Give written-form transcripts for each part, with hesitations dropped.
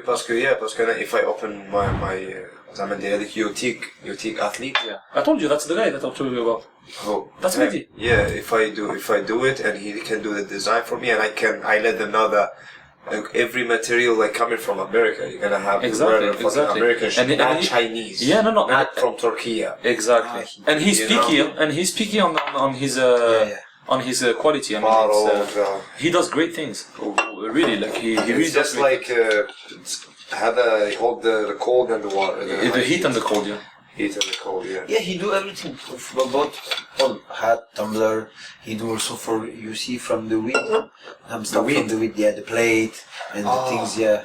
parce que if I open my زعما ندير هذيك يوتيك athlete. Yeah. I told you that's the guy that I'm talking about. Oh, That's Mehdi. Yeah, if I do it and he can do the design for me and I let them know that every material like coming from America, you're gonna have Exactly. American shit, not Chinese. Yeah, no. Not from Turkey. Exactly. And he's picky on his on his quality. I mean, models. He does great things. Really, like he really It's does just great like hold the cold and the water. the heat and the cold, yeah. Heat and the cold, yeah. Yeah, he do everything about all hat, tumbler. He do also for you see from the wheat, stuff from the wheat, the plate and the things, yeah.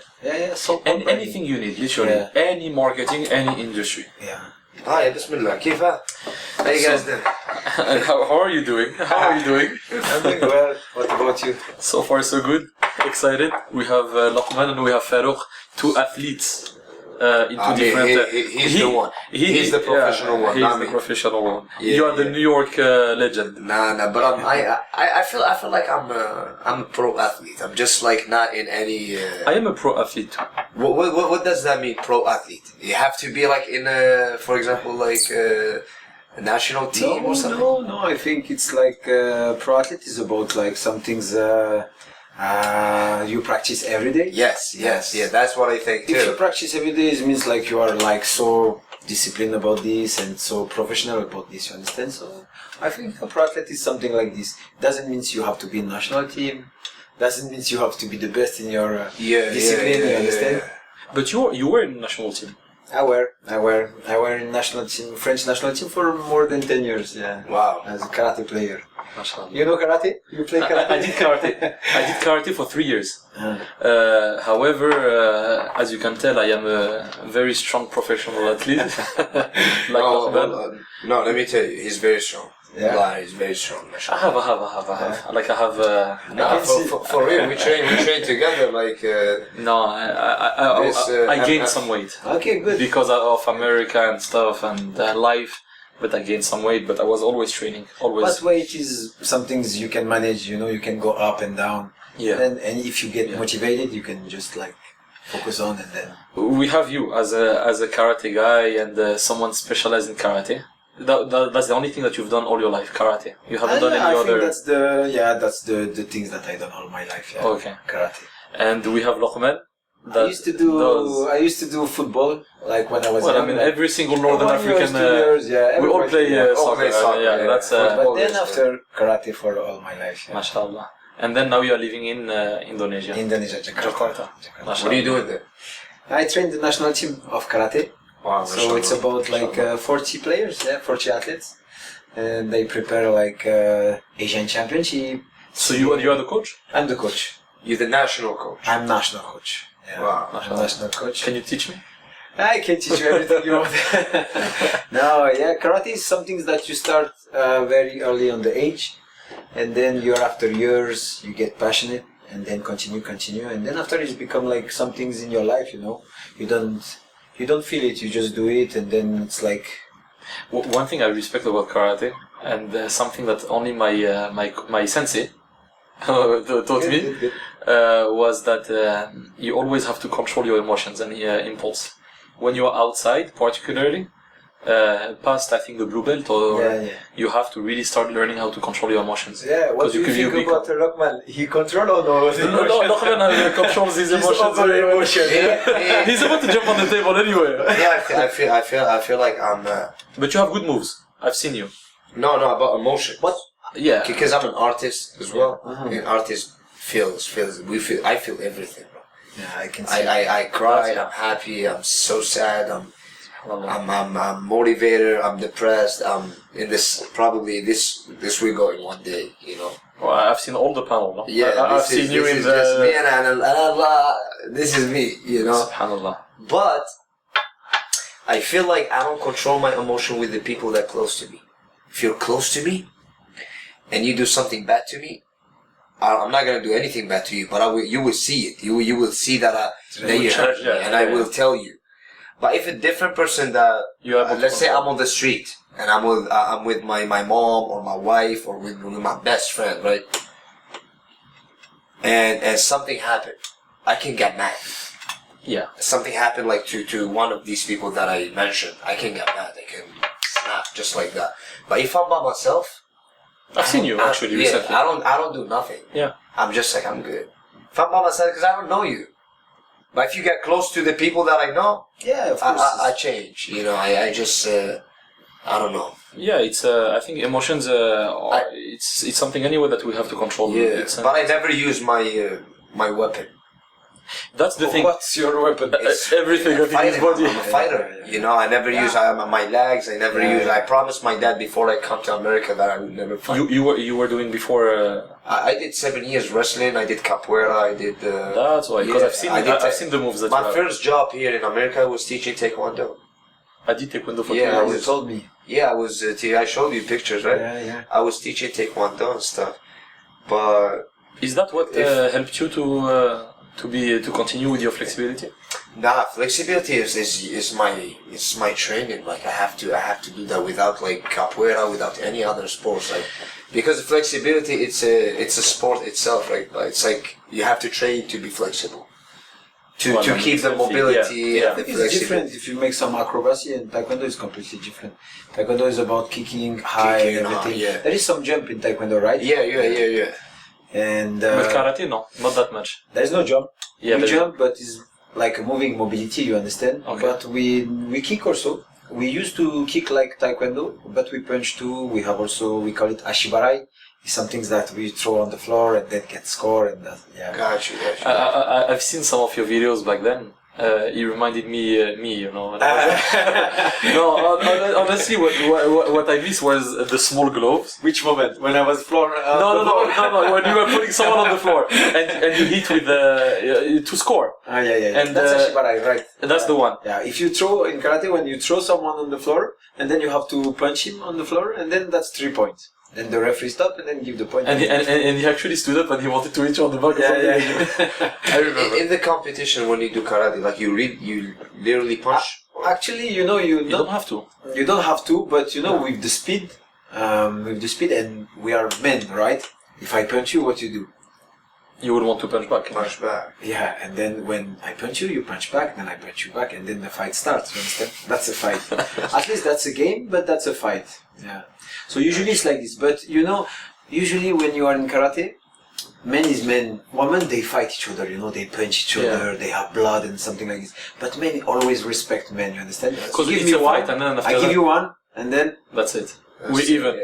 So and anything you need, literally, any marketing, any industry. Yeah. Hi, Bismillah. كيف How you guys doing? How are you doing? I'm doing well. What about you? So far, so good. Excited. We have Luqman and we have Farouk, two athletes. Into different. He's the one. He's the professional one. He's the professional one. Yeah, you are the New York legend. Nah. But I feel like I'm a pro athlete. I'm just like not in any. I am a pro athlete. What does that mean, pro athlete? You have to be like in for example, like a national team or something. No. I think it's like pro athlete is about like some things. You practice every day? Yes. That's what I think too. If you practice every day, it means like you are like so disciplined about this and so professional about this. You understand? So I think a pro athlete is something like this. Doesn't mean you have to be in national team. Doesn't mean you have to be the best in your discipline. You understand? Yeah. But you were in the national team. I were in national team, French national team for more than 10 years. Yeah. Wow. As a karate player. Mashallah. You know karate? You play karate? I did karate. I did karate for 3 years. However, as you can tell, I am a very strong professional athlete. No, let me tell you, he's very strong. Yeah. Allah, he's very strong. I have. Like I have. For real, we train together. Like I gained some weight. Okay, good. Because of America and stuff and life. But I gained some weight, but I was always training, always. But weight is some things you can manage, you can go up and down. Yeah. And if you get motivated, you can just like focus on and then. We have you as a karate guy and someone specialized in karate. That's the only thing that you've done all your life, karate. You haven't done any other. That's the things that I done all my life. Yeah. Okay. Karate. And we have Luqman. I used to do football like when I was young. I mean, every single Northern African. 2 years, we all play soccer. That's. But then after karate for all my life. Yeah. Mashallah. And then now you are living in Indonesia. Indonesia, Jakarta. What are you doing there? I train the national team of karate. Wow, so it's about like 40 players, 40 athletes, and they prepare like Asian Championship. So you are the coach? I'm the coach. You're the national coach? I'm national coach. Yeah. Wow. I'm national coach. Can you teach me? I can teach you everything you want. No, karate is something that you start very early on the age, and then year after years you get passionate, and then continue, and then after it's become like some things in your life, you don't feel it, you just do it, and then it's like. One thing I respect about karate, and something that only my sensei taught me, was that you always have to control your emotions and impulse. When you are outside, particularly, past I think the blue belt, you have to really start learning how to control your emotions. Yeah, what do you think about Luqman? He control or no? No, Luqman controls his emotions. He's about to jump on the table anyway. Yeah, I feel like I'm. But you have good moves. I've seen you. No, about emotion. What? Yeah. Because I'm an artist as well. An artist feels. I feel everything, bro. Yeah, I can see. I cry. I'm happy. I'm so sad. I'm motivated. I'm depressed. I'm in this. Probably this will go in one day. Well, I've seen all the panel. No? Yeah, I've seen you in the. Just me and Allah. This is me. Subhanallah. But I feel like I don't control my emotion with the people that are close to me. If you're close to me, and you do something bad to me, I'm not gonna do anything bad to you, but you will see it. You will see that you hurt me, and I will tell you. But if a different person that let's say I'm on the street and I'm with my mom or my wife or with my best friend, right? And something happened, I can get mad. Yeah. something happened like to one of these people that I mentioned, I can get mad. I can snap just like that. But if I'm by myself, I've seen you actually recently. I don't do nothing. Yeah. I'm just like, I'm good. If I'm by myself, because I don't know you. But if you get close to the people that I know, Yeah, of course. I change. You know, I just I don't know. Yeah, it's. I think emotions. It's something anyway that we have to control. Yeah, but I never use my weapon. That's the thing. What's your weapon? Everything in his body. I'm a fighter. You know, I never use my legs. I never use. I promised my dad before I come to America that I would never fight. You were doing before. I did 7 years wrestling. I did capoeira. I did. That's why, because I've seen the moves that my you have. first job here in America was teaching taekwondo. I did taekwondo for 2 Yeah, years. You told me. Yeah, I was. I showed you pictures, right? Yeah. I was teaching taekwondo and stuff, but Is that what helped you to continue with your flexibility? nah, flexibility is my training. Like I have to do that without like capoeira, without any other sports. Like because flexibility, it's a sport itself, right? But it's like you have to train to be flexible, to keep the mobility. Yeah. And the It's different flexibility. if you make some acrobacy, and taekwondo is completely different. Taekwondo is about kicking high Kicking and high, everything. yeah. There is some jump in taekwondo, right? Yeah. And With karate, no, not that much. there is no jump. Yeah, we there's- jump, but it's like a moving mobility. You understand? Okay. But we kick also. We used to kick like taekwondo, but we punch too. We have also, we call it ashibarai. It's some things that we throw on the floor and then get score and that. Yeah. Got you. I've seen some of your videos back then. It reminded me, you know. When I was- no, honestly, what I missed was the small gloves. Which moment? When I was floor? No. When you were putting someone on the floor and you hit with to score. Yeah. And, That's ashibarai, right? That's the one. Yeah, if you throw in karate, when you throw someone on the floor, and then you have to punch him on the floor, and then that's 3 points. Then the referee stop and then give the point. And he actually stood up and he wanted to hit you on the back. or something. Yeah. I remember. In the competition, when you do karate, like you literally punch. Actually, You don't have to. You don't have to, but you know, with the speed, and we are men, right? If I punch you, what you do? You would want to punch back. Punch back. Yeah, and then when I punch you, you punch back, then I punch you back, and then the fight starts, you understand? That's a fight. At least that's a game, but that's a fight. Yeah. So usually it's like this, but you know, usually when you are in karate, men is men, women, they fight each other, you know, they punch each other, they have blood and something like this. But men always respect men, you understand? Because You it's a fight, and then after I give that- you one, and then That's it. We even.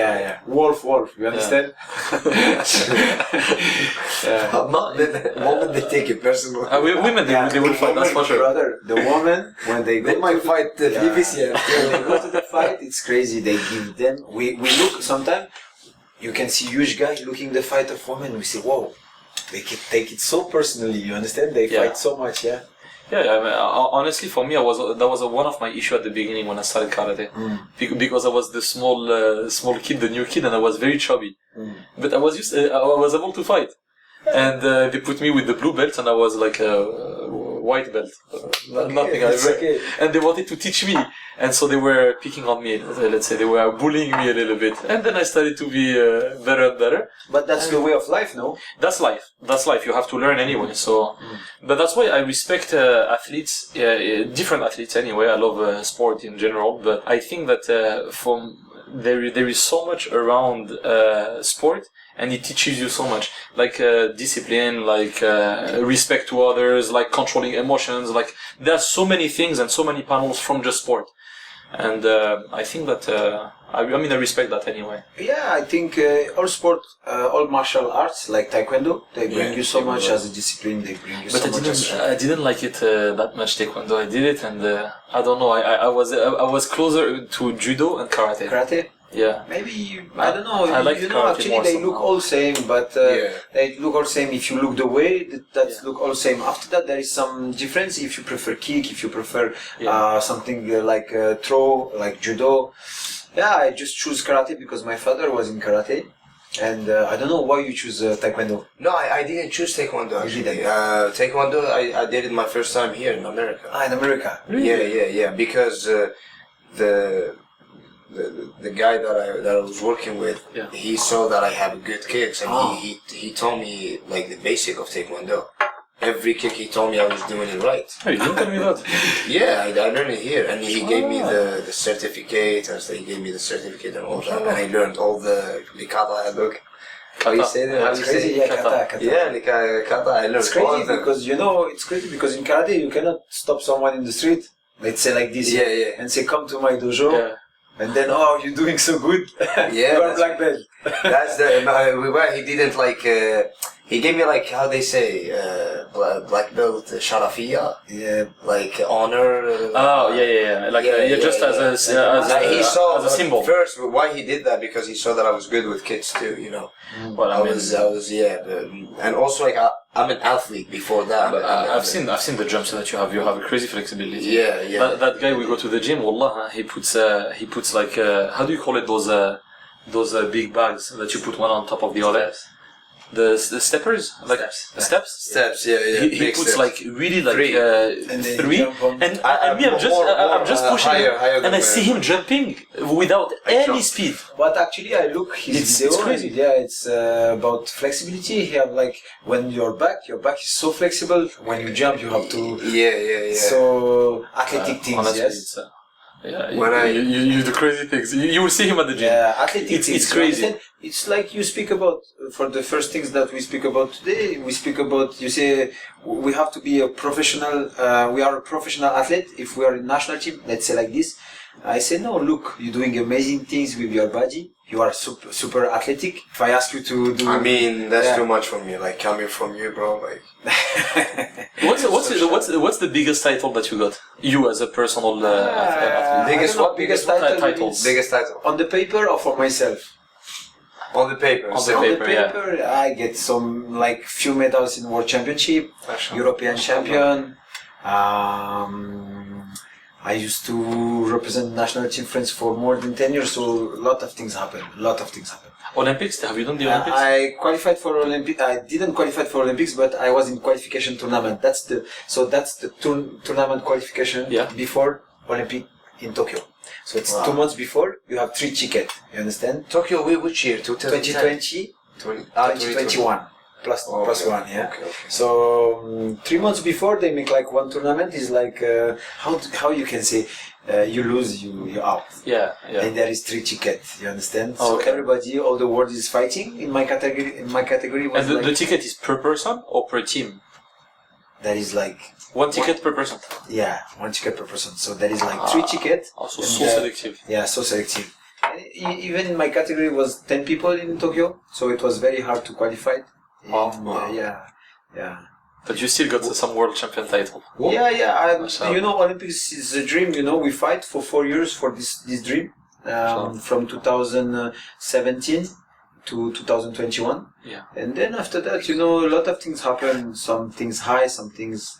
yeah. Wolf, you understand? I'm not the moment they take it personal. Women, they will fight, that's for sure. Brother, the woman, when they go They might fight the BBC. when they go to the fight, it's crazy. They give them. We look sometimes. You can see huge guy looking the fight of women. We say, whoa, they can take it so personally. You understand? They fight so much. Yeah. Yeah, I mean, honestly, for me, that was one of my issue at the beginning when I started karate, because I was the small kid, the new kid, and I was very chubby. But I was able to fight, and they put me with the blue belt, and I was like a white belt, nothing. Okay. And they wanted to teach me, and so they were picking on me. Let's say they were bullying me a little bit, and then I started to be better and better. But that's the way of life, no? That's life. That's life. You have to learn anyway. So, but that's why I respect athletes, different athletes anyway. I love sport in general, but I think that there is so much around sport, and it teaches you so much, like discipline, like respect to others, like controlling emotions. Like there are so many things and so many panels from just sport, and I think that I respect that anyway. Yeah, I think all sport, all martial arts like taekwondo, they bring you so much as a discipline. They bring you But so much as I didn't like it that much taekwondo. I did it, and I don't know. I was closer to judo and karate. karate. Yeah. Maybe I don't know. I like you know, karate actually more they look somehow. all same, but they look all same. If you look the way, that look all same. After that, there is some difference. If you prefer kick, if you prefer something like throw, like judo. Yeah, I just choose karate because my father was in karate, and I don't know why you choose taekwondo. No, I didn't choose taekwondo actually. didn't? Taekwondo, I did it my first time here in America. In America. Yeah. Because the guy that I was working with, he saw that I have good kicks, and he told me like the basic of taekwondo, every kick he told me I was doing it right. Oh, you didn't tell me that. Yeah, I learned it here, and he gave me the certificate. And so he gave me the certificate and all that, and I learned all the kata. Look, how you say that? How It's you crazy, say? yeah, kata. Yeah, kata. I learned It's all crazy of them. because it's crazy because in karate you cannot stop someone in the street. Let's say like this, Yeah. and say, "Come to my dojo," Yeah. and then, "Oh, you're doing so good." Yeah, you are that's- black belt. That's where he didn't like. He gave me like how they say black belt sharafiya, Yeah, like honor. Oh yeah. Like just as He saw as a symbol. first why he did that because he saw that I was good with kids too. You know, Well, I was and also like I'm an athlete before that. But I've seen the jumps that you have. You have a crazy flexibility. Yeah. That guy we go to the gym. Wallah, he puts like how do you call it those big bags that you put one on top of the other. The steppers, like steps. Steps, yeah. He Big puts steps. like really like Three. and then three, jump on. and me, I'm just pushing him, higher and I than see him jumping without I any jump. speed. But actually, I look his It's video. crazy. Yeah, it's about flexibility. He have like when your back is so flexible. When you jump, you have to. Yeah. So athletic things, Honestly, yes. it's, yeah, When you do crazy things. You will see him at the gym. Yeah, athletic It's things. crazy. You understand? It's like you speak about for the first things that we speak about today. We speak about you say we have to be a professional. We are a professional athlete. If we are in national team, let's say like this. I say no. Look, you're doing amazing things with your body. You are super athletic. If I ask you to do, I mean, that's Yeah. too much for me. Like coming from you, bro. Like What's the biggest title that you got? You as a personal athlete. Biggest I don't know, what? biggest Biggest title titles. is biggest title on the paper or for myself. on the paper. On the so- paper. yeah. I get some like few medals in World Championship, European champion. I used to represent national team France for more than 10 years, so a lot of things happen. Olympics? Have you done the Olympics? I qualified for Olympic. I didn't qualify for Olympics, but I was in qualification tournament. That's the tournament qualification Yeah. before Olympic in Tokyo. So it's Wow. 2 months before. You have 3 tickets. You understand? Tokyo, which year? 2010? 2021 plus one. Yeah. Okay. So 3 months before they make like one tournament is like how you can say you lose you out. Yeah. And there is 3 tickets. You understand? Oh, So okay. everybody, all the world is fighting in my category. In my category was And the like ticket is per person or per team? that is like One ticket per person. 1 ticket per person. So that is like 3 tickets. Also And, so selective. Yeah, so selective. And even in my category was 10 people in Tokyo, so it was very hard to qualify. Wow. And, yeah. But you still got some world champion title. Yeah. Mashallah. You know, Olympics is a dream. You know, we fight for 4 years for this dream, from 2017 to 2021. Yeah. And then after that, you know, a lot of things happen. Some things high, some things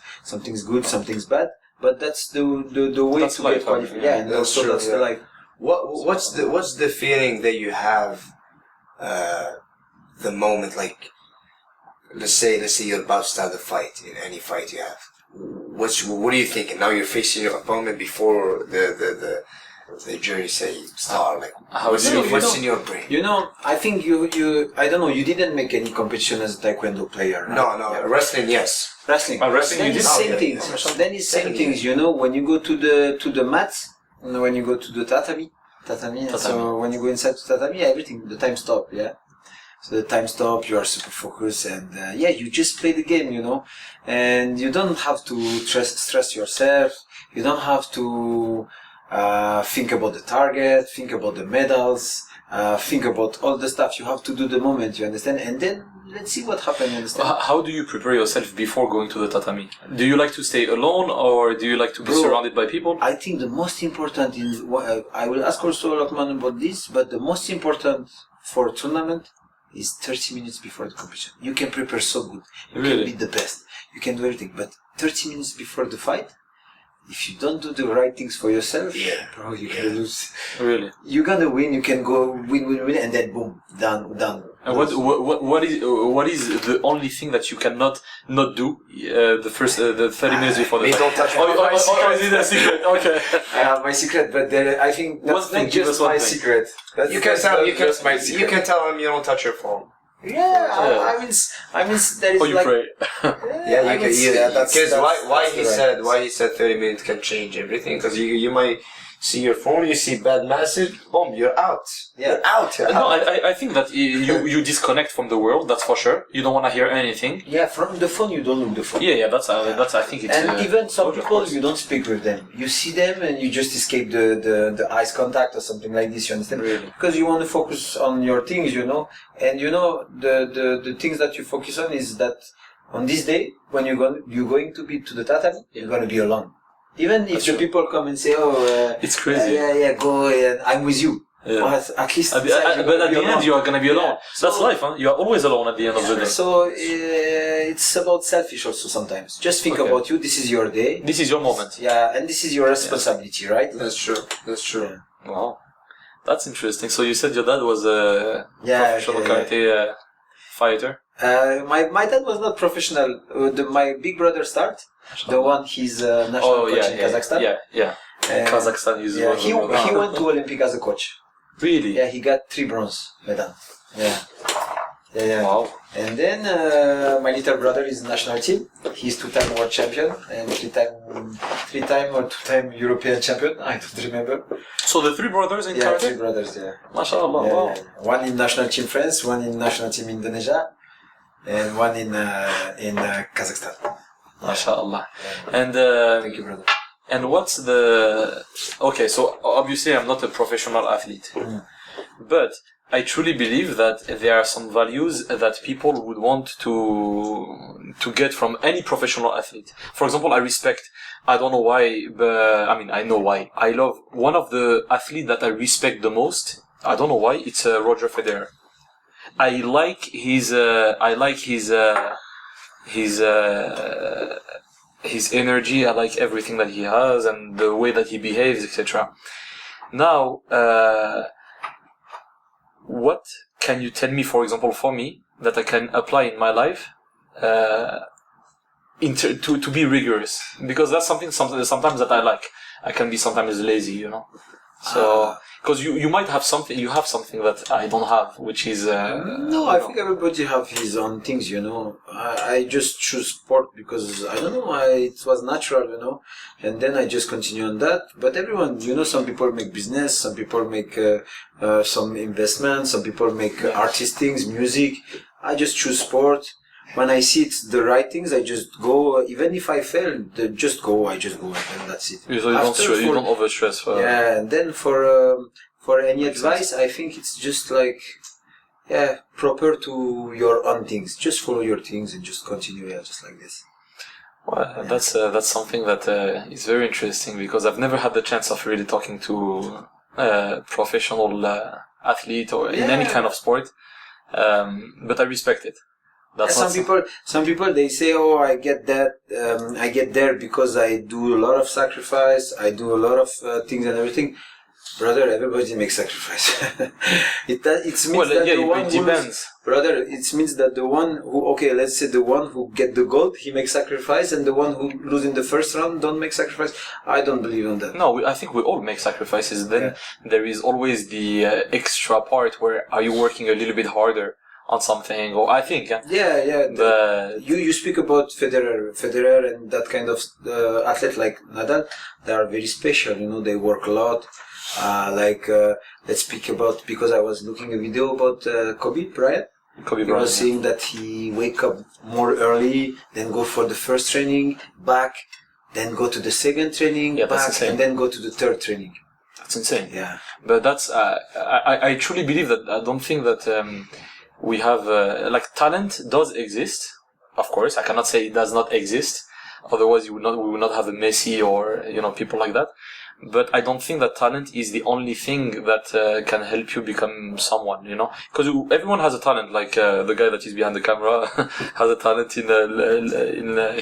good, some things bad. But that's the way That's to life, get qualified. yeah. Yeah, and That's also true, that's yeah. the life. What's the feeling that you have the moment, like let's say you're about to start the fight in any fight you have? What are you thinking? Now you're facing your opponent before the jury say start. Like what's in your brain? You know, I think you I don't know. You didn't make any competition as a taekwondo player. Right? No, Yeah. wrestling, yes. Wrestling. Wrestling Then you it's did? same Okay. things. Yeah. Then it's same 7 things. years. You know, when you go to the mats, and when you go to the tatami. So when you go inside to tatami, everything the time stop. Yeah. So the time stop. You are super focused, and you just play the game. You know, and you don't have to stress yourself. You don't have to think about the target. Think about the medals. Think about all the stuff. You have to do the moment. You understand? And then let's see what happens. You understand? How do you prepare yourself before going to the tatami? Do you like to stay alone or do you like to be surrounded by people? I think the most important I will ask also Lokman about this, but the most important for a tournament is 30 minutes before the competition. You can prepare so good. You Really? can be the best. You can do everything. But 30 minutes before the fight, if you don't do the right things for yourself, bro, you're gonna lose. Really? You're gonna win, you can go win, and then boom, done. And what is the only thing that you cannot not do the 30 minutes before the Please fight? don't touch Is it a secret? Okay. I have my secret, but I think that's One thing, not give just us one my thing. secret. You can tell. You just my secret. can tell him you don't touch your phone. I mean, there is Oh, you like. pray. Yeah, I you mean, can. yeah, that's Because why that's he the right said place. why he said 30 minutes can change everything. Because you might see your phone, you see bad message, boom, you're out. Yeah. You're out. You're No, out. I think that you disconnect from the world. That's for sure. You don't want to hear anything. Yeah, from the phone you don't look the phone. Yeah. That's I think it's. And even some of people, course. you don't speak with them. You see them and you just escape the eyes contact or something like this, you understand? Really? Because you want to focus on your things, you know. And you know, the things that you focus on is that on this day, when you're going to be to the tatami, you're going to be alone. Even if That's the true. people come and say, It's crazy. go, and I'm with you. Yeah. But at least But inside you're at gonna be the end, alone. you are gonna be alone. Yeah. That's So- life, huh? You are always alone at the end of the day. So it's about selfish also sometimes. Just think Okay. about you. This is your day. This is your moment. Yeah, and this is your responsibility, right? That's true. That's true. Wow, that's interesting. So you said your dad was a professional karate fighter. My dad was not professional. My big brother started. The one he's national coach in Kazakhstan. Yeah. And Kazakhstan is yeah, one of he the- he went to Olympic as a coach. Really? Yeah, he got 3 bronze medal. Yeah. Wow. And then my little brother is national team. He's 2-time world champion and 3-time or 2-time European champion. I don't remember. So the 3 brothers in Yeah, 3 karate? brothers. Yeah. MashaAllah, Yeah, wow. yeah. One in national team France, one in national team Indonesia, and one in Kazakhstan. MashaAllah. And Thank you, brother. and what's the... Okay, so obviously I'm not a professional athlete. But I truly believe that there are some values that people would want to get from any professional athlete. For example, I don't know why, but I mean, I know why. I love one of the athletes that I respect the most. I don't know why. It's Roger Federer. I like his energy. I like everything that he has and the way that he behaves, etc. Now, what can you tell me, for example, for me, that I can apply in my life to be rigorous? Because that's sometimes that I like. I can be sometimes lazy, you know. So, because you might have something, you have something that I don't have, which is... No, I think everybody have his own things, you know. I just choose sport because, I don't know, it was natural, you know. And then I just continue on that. But everyone, you know, some people make business, some people make some investment, some people make artist things, music. I just choose sport. When I see it's the right things, I just go. Even if I fail, I just go, and then that's it. So you don't overstress. Yeah, and then for any advice, I think it's just like, proper to your own things. Just follow your things and just continue, just like this. Well, that's something that is very interesting because I've never had the chance of really talking to a professional athlete or in any kind of sport, but I respect it. That's some people they say, oh, I get that, I get there because I do a lot of sacrifice, I do a lot of things and everything. Brother, everybody makes sacrifice. it means that the one it depends. Brother, it means that the one who, let's say the one who get the gold, he makes sacrifice, and the one who lose in the first round don't make sacrifice. I don't believe in that. No, I think we all make sacrifices. Then there is always the extra part where are you working a little bit harder on something, or I think. But you speak about Federer and that kind of athlete like Nadal. They are very special. You know, they work a lot. Let's speak about, because I was looking a video about Kobe Bryant. He was saying that he wake up more early, then go for the first training, back, then go to the second training, back, and then go to the third training. That's insane. Yeah. But that's I truly believe that. I don't think that we have talent does exist. Of course, I cannot say it does not exist. Otherwise, we would not have a Messi or people like that. But I don't think that talent is the only thing that can help you become someone, because everyone has a talent. Like the guy that is behind the camera has a talent he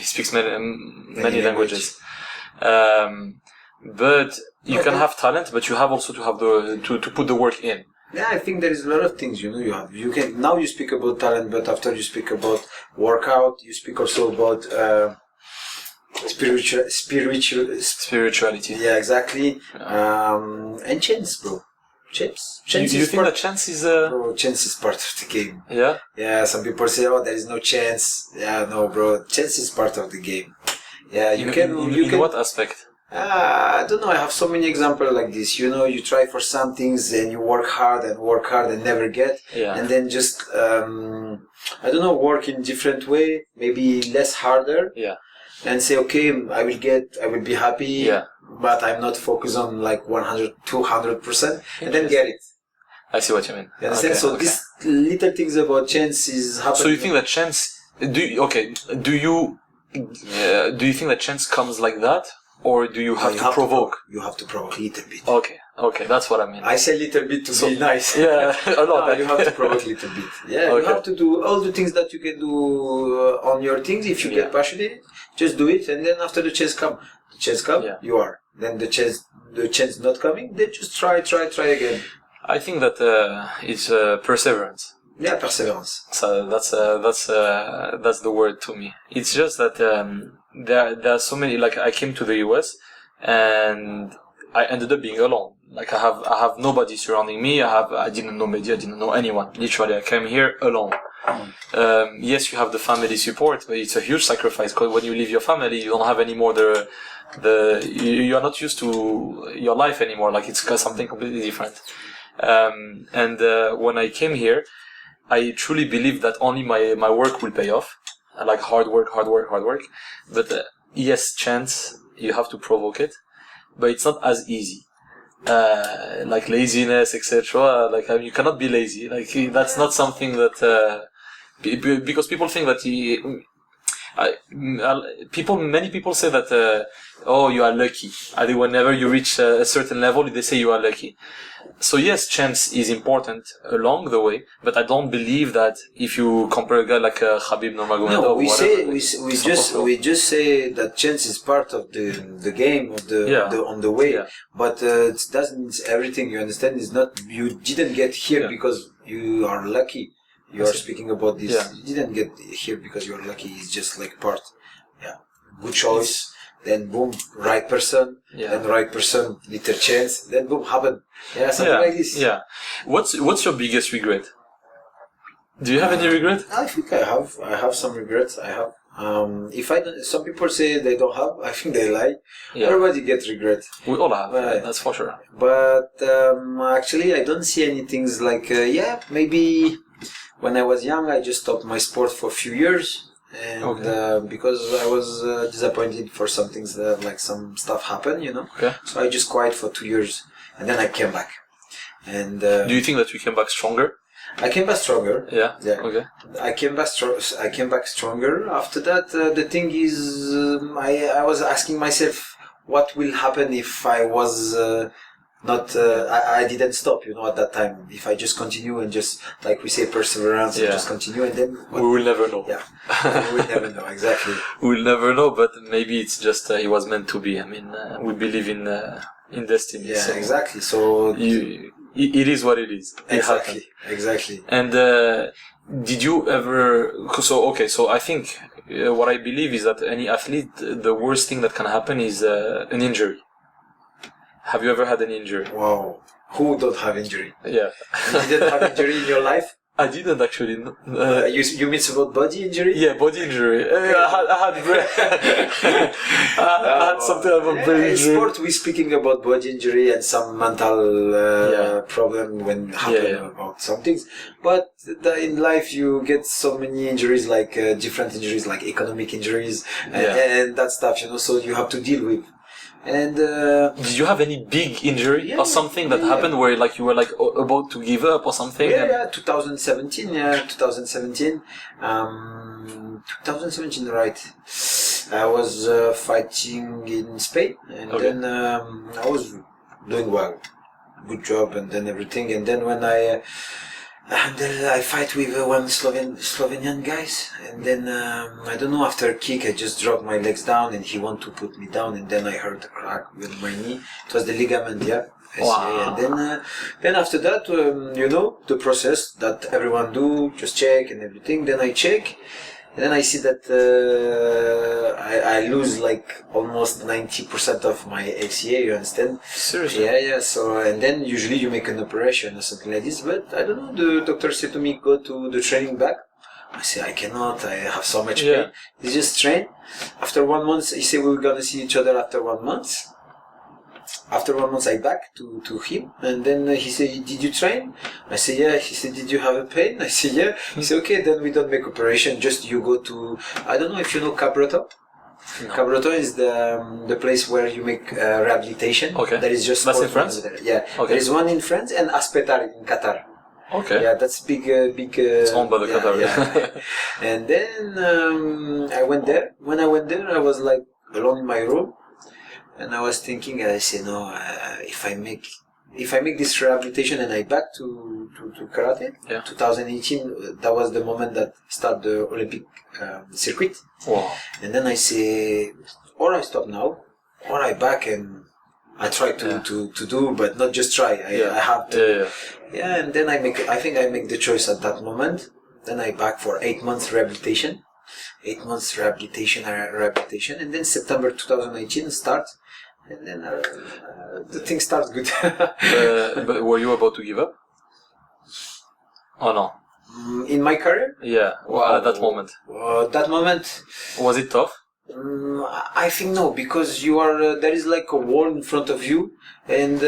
speaks many languages. But you can have talent, but you have also to have to put the work in. Yeah, I think there is a lot of things, you can, now you speak about talent, but after you speak about workout, you speak also about spirituality. Yeah, exactly. And chance, bro. Chance You is think part. that chance is Bro, chance is part of the game. yeah? Yeah, some people say, "Oh, there is no chance." Yeah, no, bro. Chance is part of the game. Yeah, you can. In what aspect? I don't know. I have so many examples like this. You know, you try for some things and you work hard and never get. Yeah. And then just I don't know, work in different way, maybe less harder. Yeah. And say, okay, I will be happy. Yeah. But I'm not focused on like 100, 200%, and then get it. I see what you mean. You understand? So these little things about chance is happening. So you think that chance? Do you think that chance comes like that, or do you have to provoke? You have to provoke a little bit. Okay, that's what I mean. I say little bit to be nice. Yeah, a lot. No, you have to provoke a little bit. Yeah, you have to do all the things that you can do on your things. If you get passionate, just do it, and then after the chance come, you are. Then the chance not coming, then just try again. I think that it's perseverance. Yeah, perseverance. So that's the word to me. It's just that there are so many. Like I came to the US and I ended up being alone. Like I have nobody surrounding me. I didn't know media. I didn't know anyone. Literally, I came here alone. Yes, you have the family support, but it's a huge sacrifice because when you leave your family, you don't have any more you are not used to your life anymore. Like it's something completely different. When I came here, I truly believe that only my work will pay off. Like hard work. But yes, chance, you have to provoke it, but it's not as easy. Like laziness, etc. Like you cannot be lazy. Like that's not something that because people think that many people say that you are lucky. I think whenever you reach a certain level, they say you are lucky. So yes, chance is important along the way, but I don't believe that if you compare a guy like Khabib Nurmagomedov. No, we just say that chance is part of the game on the way, but it doesn't everything. You understand? It's not you didn't get here because you are lucky. You are speaking about this. Yeah. You didn't get here because you are lucky. It's just like part. Yeah, good choice. Then boom, right person. Yeah. Then right person, little chance. Then boom, happen. Yeah, something like this. Yeah. What's your biggest regret? Do you have any regret? I think I have. I have some regrets. I have. If I don't, some people say they don't have. I think they lie. Yeah. Everybody gets regret. We all have. That's for sure. But actually, I don't see any things like. Maybe. When I was young, I just stopped my sport for a few years, and because I was disappointed for some things that like some stuff happened, you know. Okay. So I just quit for 2 years, and then I came back. And do you think that you came back stronger? I came back stronger. Yeah. Okay. I came back stronger. After that, the thing is, I was asking myself, what will happen if I was. I didn't stop, you know, at that time. If I just continue and just, like we say, perseverance and just continue and then... we will never know. Yeah, we will never know, exactly. We will never know, but maybe it's just, it was meant to be. I mean, we believe in destiny. Yeah, so exactly. So... it is what it is. Exactly. And did you ever... So I think what I believe is that any athlete, the worst thing that can happen is an injury. Have you ever had an injury? Wow. Who don't have injury? Yeah. You didn't have injury in your life? I didn't actually. You mean about body injury? Yeah, body injury. Okay. I had something about brain injury. In sport, we're speaking about body injury and some mental problem when happen about some things. But in life, you get so many injuries, like different injuries, like economic injuries and that stuff, you know. So you have to deal with. And did you have any big injury or something that happened where like you were like about to give up or something? 2017, right. I was fighting in Spain, and then I was doing well, good job, and then everything, and then when I fight with one Slovenian guys, and then I don't know, after a kick I just dropped my legs down and he wanted to put me down, and then I heard a crack with my knee. It was the ligament, Wow. And then after that, you know, the process that everyone do, just check and everything. Then I check, And then I see that I lose like almost 90% of my ACA, you understand? Seriously? Yeah. So, and then usually you make an operation or something like this, but I don't know, the doctor said to me, go to the training back. I say, I cannot, I have so much pain. He just train. After 1 month, he said, we're gonna see each other after 1 month. After 1 month, I back to him, and then he said, did you train? I said, yeah. He said, did you have a pain? I said, yeah. He said, okay, then we don't make operation, just you go to, I don't know if you know Cabroto. No. Cabroto is the place where you make rehabilitation. Okay. There is just that's in France? there. Yeah. Okay. There is one in France and Aspetar in Qatar. Okay. Yeah, that's big. It's owned by the Qatar. Yeah. And then I went there. When I went there, I was like alone in my room. And I was thinking, I said, no, if I make this rehabilitation and I back to karate, 2018, that was the moment that start the Olympic circuit. Wow. And then I say, or I stop now, or I back and I try to do, but not just try. I have to. Yeah. And then I think I make the choice at that moment. Then I back for 8 months rehabilitation. 8 months rehabilitation, and then September 2018 start. And then the thing starts good. But were you about to give up? Oh no. In my career? Yeah. Well, at that moment. That moment. Was it tough? I think no, because you are there is like a wall in front of you, and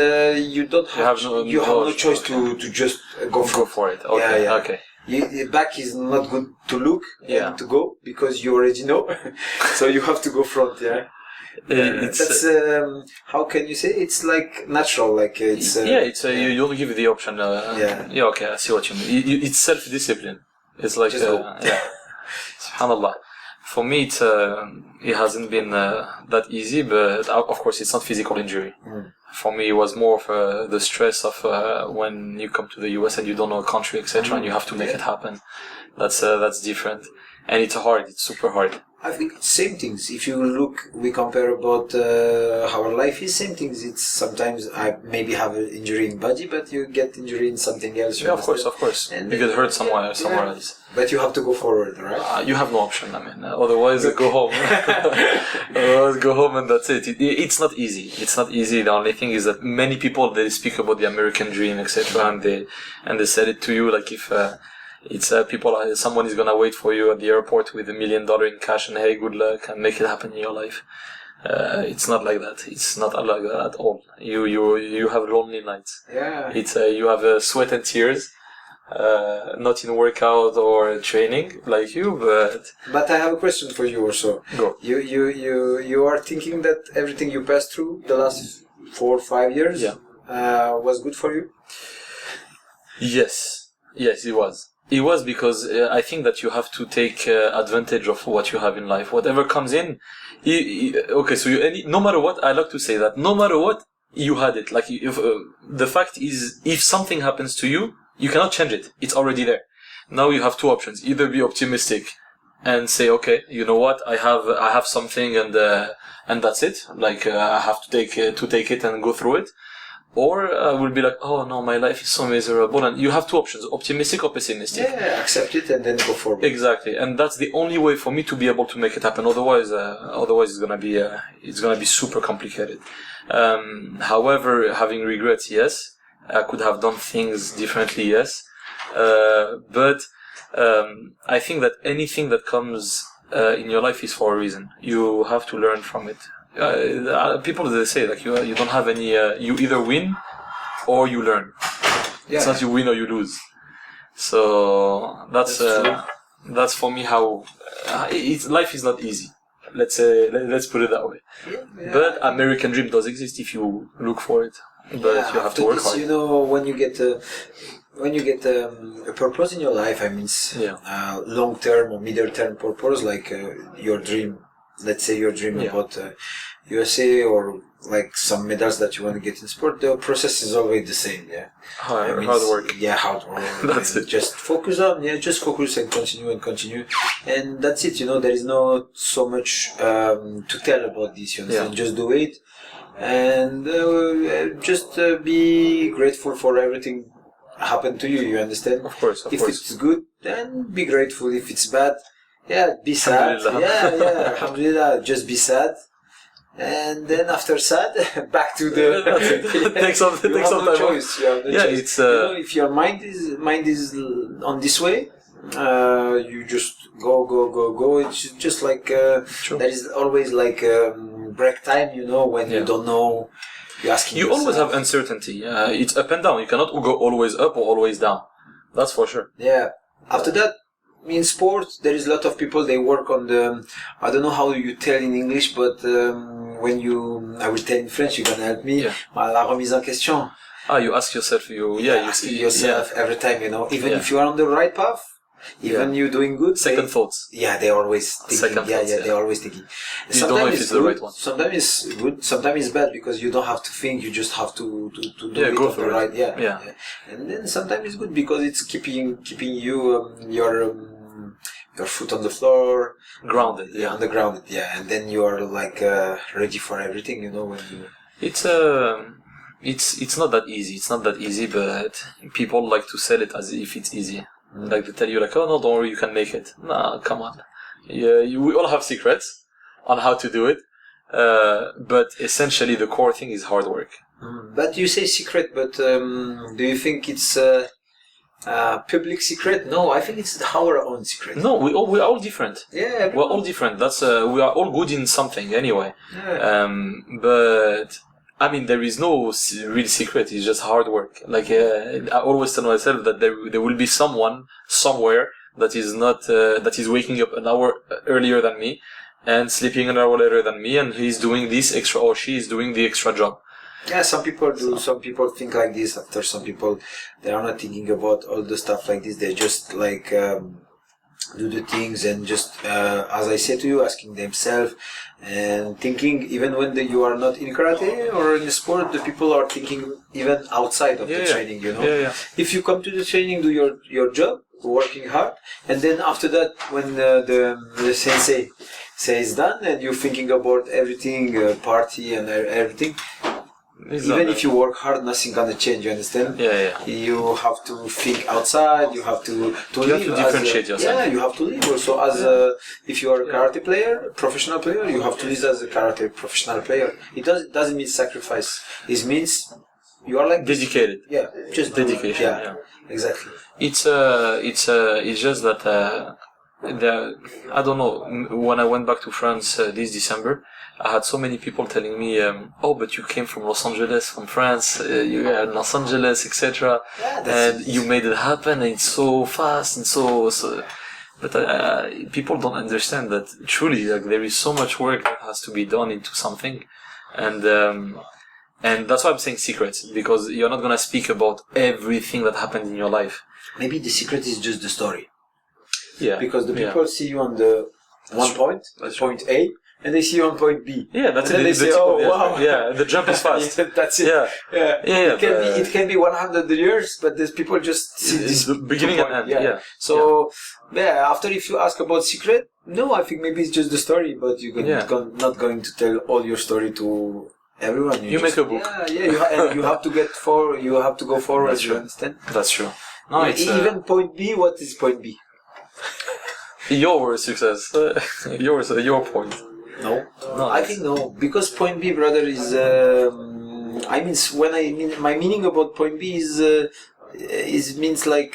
you don't have you have no choice to just go for it. Okay. Yeah. Okay. Your back is not good to look and to go because you already know, so you have to go front. Yeah. That's how can you say it's like natural, like it's you don't give the option. Okay, I see what you mean. It's self-discipline. It's like subhanallah. For me, it hasn't been that easy, but of course, it's not physical injury. For me, it was more of the stress of when you come to the US and you don't know a country, etc., and you have to make it happen. That's different, and it's hard. It's super hard. I think it's same things. If you look, we compare about how our life is same things. It's sometimes I maybe have an injury in body, but you get injury in something else. Yeah, of course. And you get hurt somewhere else. But you have to go forward, right? You have no option. I mean, otherwise go home. Otherwise go home and that's it. It's not easy. It's not easy. The only thing is that many people they speak about the American dream, etc., and they said it to you like if. It's someone is gonna wait for you at the airport with $1 million in cash and hey, good luck and make it happen in your life. It's not like that. It's not like that at all. You have lonely nights. Yeah. It's you have sweat and tears, not in workout or training like you, but. But I have a question for you also. Go. You are thinking that everything you passed through the last 4 or 5 years was good for you? Yes, it was. It was because I think that you have to take advantage of what you have in life. Whatever comes in, no matter what, I like to say that no matter what, you had it. Like if the fact is, if something happens to you, you cannot change it. It's already there. Now you have two options: either be optimistic and say, okay, you know what, I have something, and that's it. Like I have to take it and go through it. Or we'll be like, oh no, my life is so miserable. And you have two options, optimistic or pessimistic. Yeah, accept it and then go forward. Exactly. And that's the only way for me to be able to make it happen. Otherwise it's gonna be super complicated. However, having regrets, yes. I could have done things differently, yes. But I think that anything that comes in your life is for a reason. You have to learn from it. People they say like you don't have any you either win or you learn. It's not you win or you lose. So that's for me how life is not easy. Let's put it that way. But American dream does exist if you look for it. But you have to work hard. You know, when you get a purpose in your life, I mean, long term or middle term purpose, like your dream. Let's say your dream about USA or like some medals that you want to get in sport. The process is always the same. Yeah, hard work. Yeah, hard work. That's it. Just focus and continue, and that's it. You know, there is no so much to tell about this. You understand? Just do it, and just be grateful for everything happened to you. You understand? Of course. If it's good, then be grateful. If it's bad, Yeah, be sad. Alhamdulillah. Yeah, alhamdulillah, just be sad. And then after sad, back to the. That's it. Take some You have time no off. choice. You have no Yeah, choice. it's If your mind is on this way, you just go. It's just like True. there is always like break time. When you don't know. You're asking. You always yourself. have uncertainty. It's up and down. You cannot go always up or always down. That's for sure. Yeah. After that, in sport, there is a lot of people. They work on the. I don't know how you tell in English, but when I will tell in French. You're gonna help me. Yeah. La remise en question. You ask yourself. You asking yourself every time. Even Yeah. if you are on the right path, even you're doing good. Second thoughts. Yeah, they're always thinking. Second thoughts, they're always thinking. You don't know if it's the right one. Sometimes it's good. Sometimes it's bad because you don't have to think. You just have to do it go on for the it. right. Yeah. Yeah. And then sometimes it's good because it's keeping you your foot on the floor, Grounded. yeah, on the ground. Yeah, and then you are like ready for everything. When you. It's not that easy. It's not that easy, but people like to sell it as if it's easy. Like they tell you, like, oh no, don't worry, you can make it. Nah, come on. Yeah, we all have secrets on how to do it, but essentially the core thing is hard work. But you say secret, but do you think it's public secret? No, I think it's our own secret. No, we're all different. Yeah, We're all different. That's we are all good in something anyway. Yeah. But I mean, there is no real secret. It's just hard work. Like I always tell myself that there will be someone somewhere that is not that is waking up an hour earlier than me and sleeping an hour later than me, and he's doing this extra, or she is doing the extra job. Yeah, some people do. Some people think like this. After some people, they are not thinking about all the stuff like this. They just like do the things and just, as I said to you, asking themselves and thinking. Even when you are not in karate or in sport, the people are thinking even outside of the training. Yeah. If you come to the training, do your job, working hard, and then after that, when the sensei says done, and you're thinking about everything, party and everything. Even if you work hard, nothing gonna change. You understand? Yeah. You have to think outside. You have to You live. have to differentiate yourself. Yeah, you have to live also as if you are a karate player, professional player. You have to live as a karate professional player. It doesn't mean sacrifice. It means you are like Dedicated. Yeah, just Dedication. Yeah, exactly. It's just that I don't know. When I went back to France this December, I had so many people telling me, "Oh, but you came from Los Angeles, from France. You were in Los Angeles, etc. And you made it happen. And it's so fast and so." But people don't understand that truly, like, there is so much work that has to be done into something, and that's why I'm saying secrets, because you're not gonna speak about everything that happened in your life. Maybe the secret is just the story. Yeah. Because the people see you on the point A, and they see you on point B. Yeah, that's and it. then they say, "Oh, wow!" Yeah, the jump is fast. That's it. Yeah. It can be 100 years, but there's people just see this the beginning and end. Yeah. So after if you ask about secret, no, I think maybe it's just the story, but you're not going to tell all your story to everyone. You make a book. And you have to you have to go forward. You understand? That's true. No, it's even point B. What is point B? Your success. Your point. No, I think no, because point B, brother, is. My meaning about point B is means like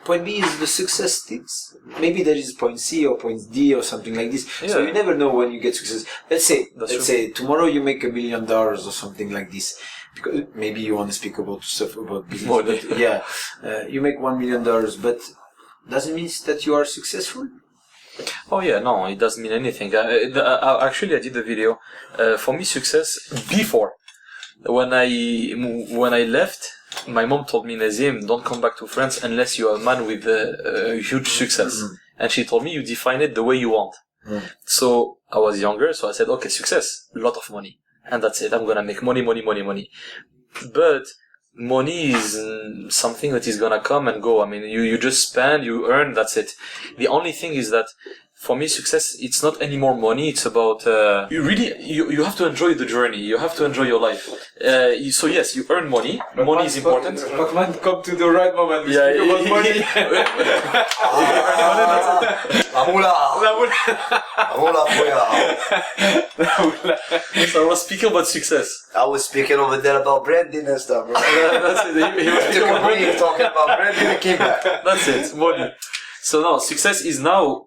point B is the success things. Maybe there is point C or point D or something like this. Yeah. So you never know when you get success. Let's say tomorrow you make $1 million or something like this. Because maybe you want to speak about stuff about business. But you make $1 million, but doesn't mean that you are successful. Oh yeah, no, it doesn't mean anything. Actually, I did a video. For me, success before. When I left, my mom told me, Nazim, don't come back to France unless you are a man with a huge success. Mm-hmm. And she told me, you define it the way you want. Mm. So I was younger, so I said, okay, success, a lot of money. And that's it, I'm gonna make money. But money is something that is gonna come and go. I mean, you just spend, you earn, that's it. The only thing is that For me, success, it's not anymore money. It's about, you have to enjoy the journey. You have to enjoy your life. So yes, you earn money. Money is important. Rahman, come to the right moment. We speak about money. So I was speaking about success. I was speaking over there about branding and stuff, bro. That's it. He was I speaking took a about money. break talking about branding and came back. That's it. Money. So now, success is now,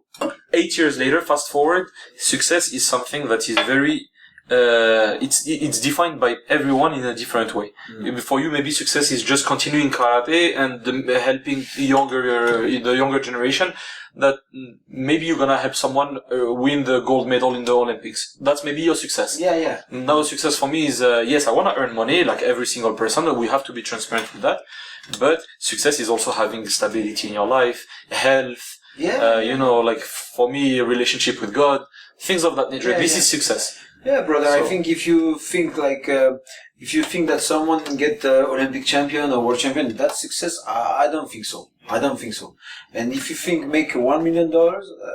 8 years later, fast forward, success is something that is very, it's defined by everyone in a different way. For you, maybe success is just continuing karate and helping the younger generation, that maybe you're gonna help someone win the gold medal in the Olympics. That's maybe your success. Yeah. Now, success for me is, yes, I wanna earn money like every single person. We have to be transparent with that. But success is also having stability in your life, health, like for me, a relationship with God, things of that nature. This is success. Yeah, brother. So, I think if you think that someone get Olympic champion or world champion, that's success. I don't think so. And if you think make $1 million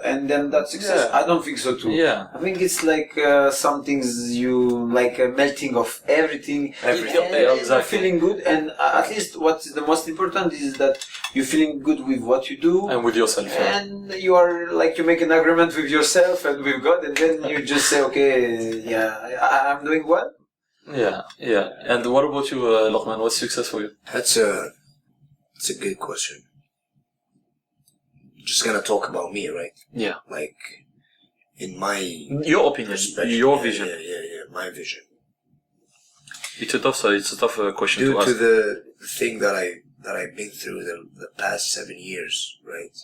and then that's success, I don't think so too. Yeah. I think it's like some things you like a melting of everything. Exactly. Feeling good, and at least what's the most important is that you're feeling good with what you do And with yourself. Yeah. and you are like you make an agreement with yourself and with God, and then you just say, okay, I'm doing well. Yeah. And what about you, Lokman? What's success for you? That's a good question. Just gonna talk about me, right? Yeah. Like, in my Your opinion, perspective. your vision. Yeah, my vision. It's a tough question Due to ask. to the thing that I've been through the past 7 years, right?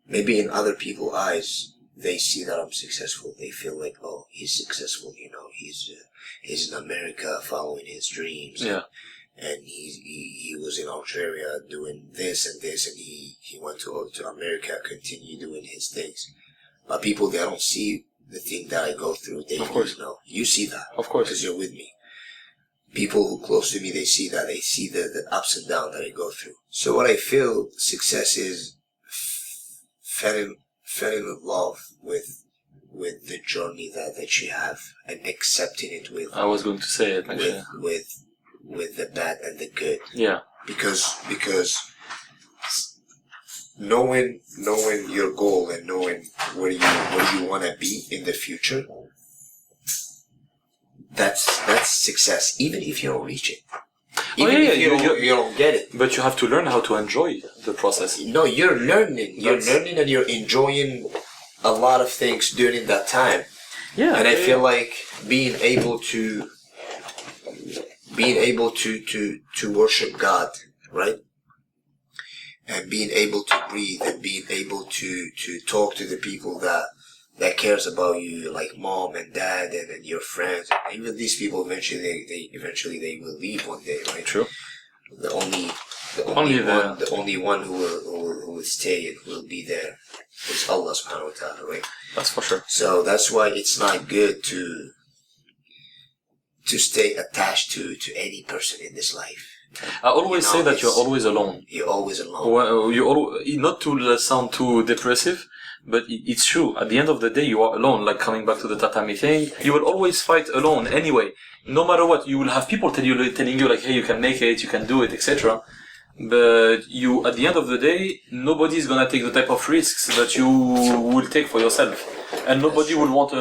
Maybe in other people's eyes, they see that I'm successful. They feel like, oh, he's successful. He's in America following his dreams. Yeah. And he was in Algeria doing this and this, and he went to America, continue doing his things. But people, they don't see the thing that I go through. Of course. You see that. Of course. Because you're with me. People who close to me, they see that. They see the ups and downs that I go through. So what I feel success is fell in love with the journey that you have and accepting it with. I was going to say it actually. With the bad and the good. Yeah. Because knowing your goal and knowing where you want to be in the future, that's success. Even if you don't reach it, even if you don't get it, but you have to learn how to enjoy the process. No, you're learning. You're learning and you're enjoying a lot of things during that time. Yeah. And I feel like being able to worship God, right? And being able to breathe and being able to talk to the people that cares about you, like mom and dad and your friends. Even these people eventually they will leave one day, right? True. The only one who will stay and will be there is Allah subhanahu wa ta'ala, right? That's for sure. So that's why it's not good to stay attached to any person in this life. I always say that you're always alone. You're always alone. Well, not to sound too depressive, but it's true. At the end of the day, you are alone. Like coming back to the tatami thing, you will always fight alone anyway. No matter what, you will have people telling you like, hey, you can make it, you can do it, etc. But you, at the end of the day, nobody's gonna take the type of risks that you will take for yourself, and nobody will want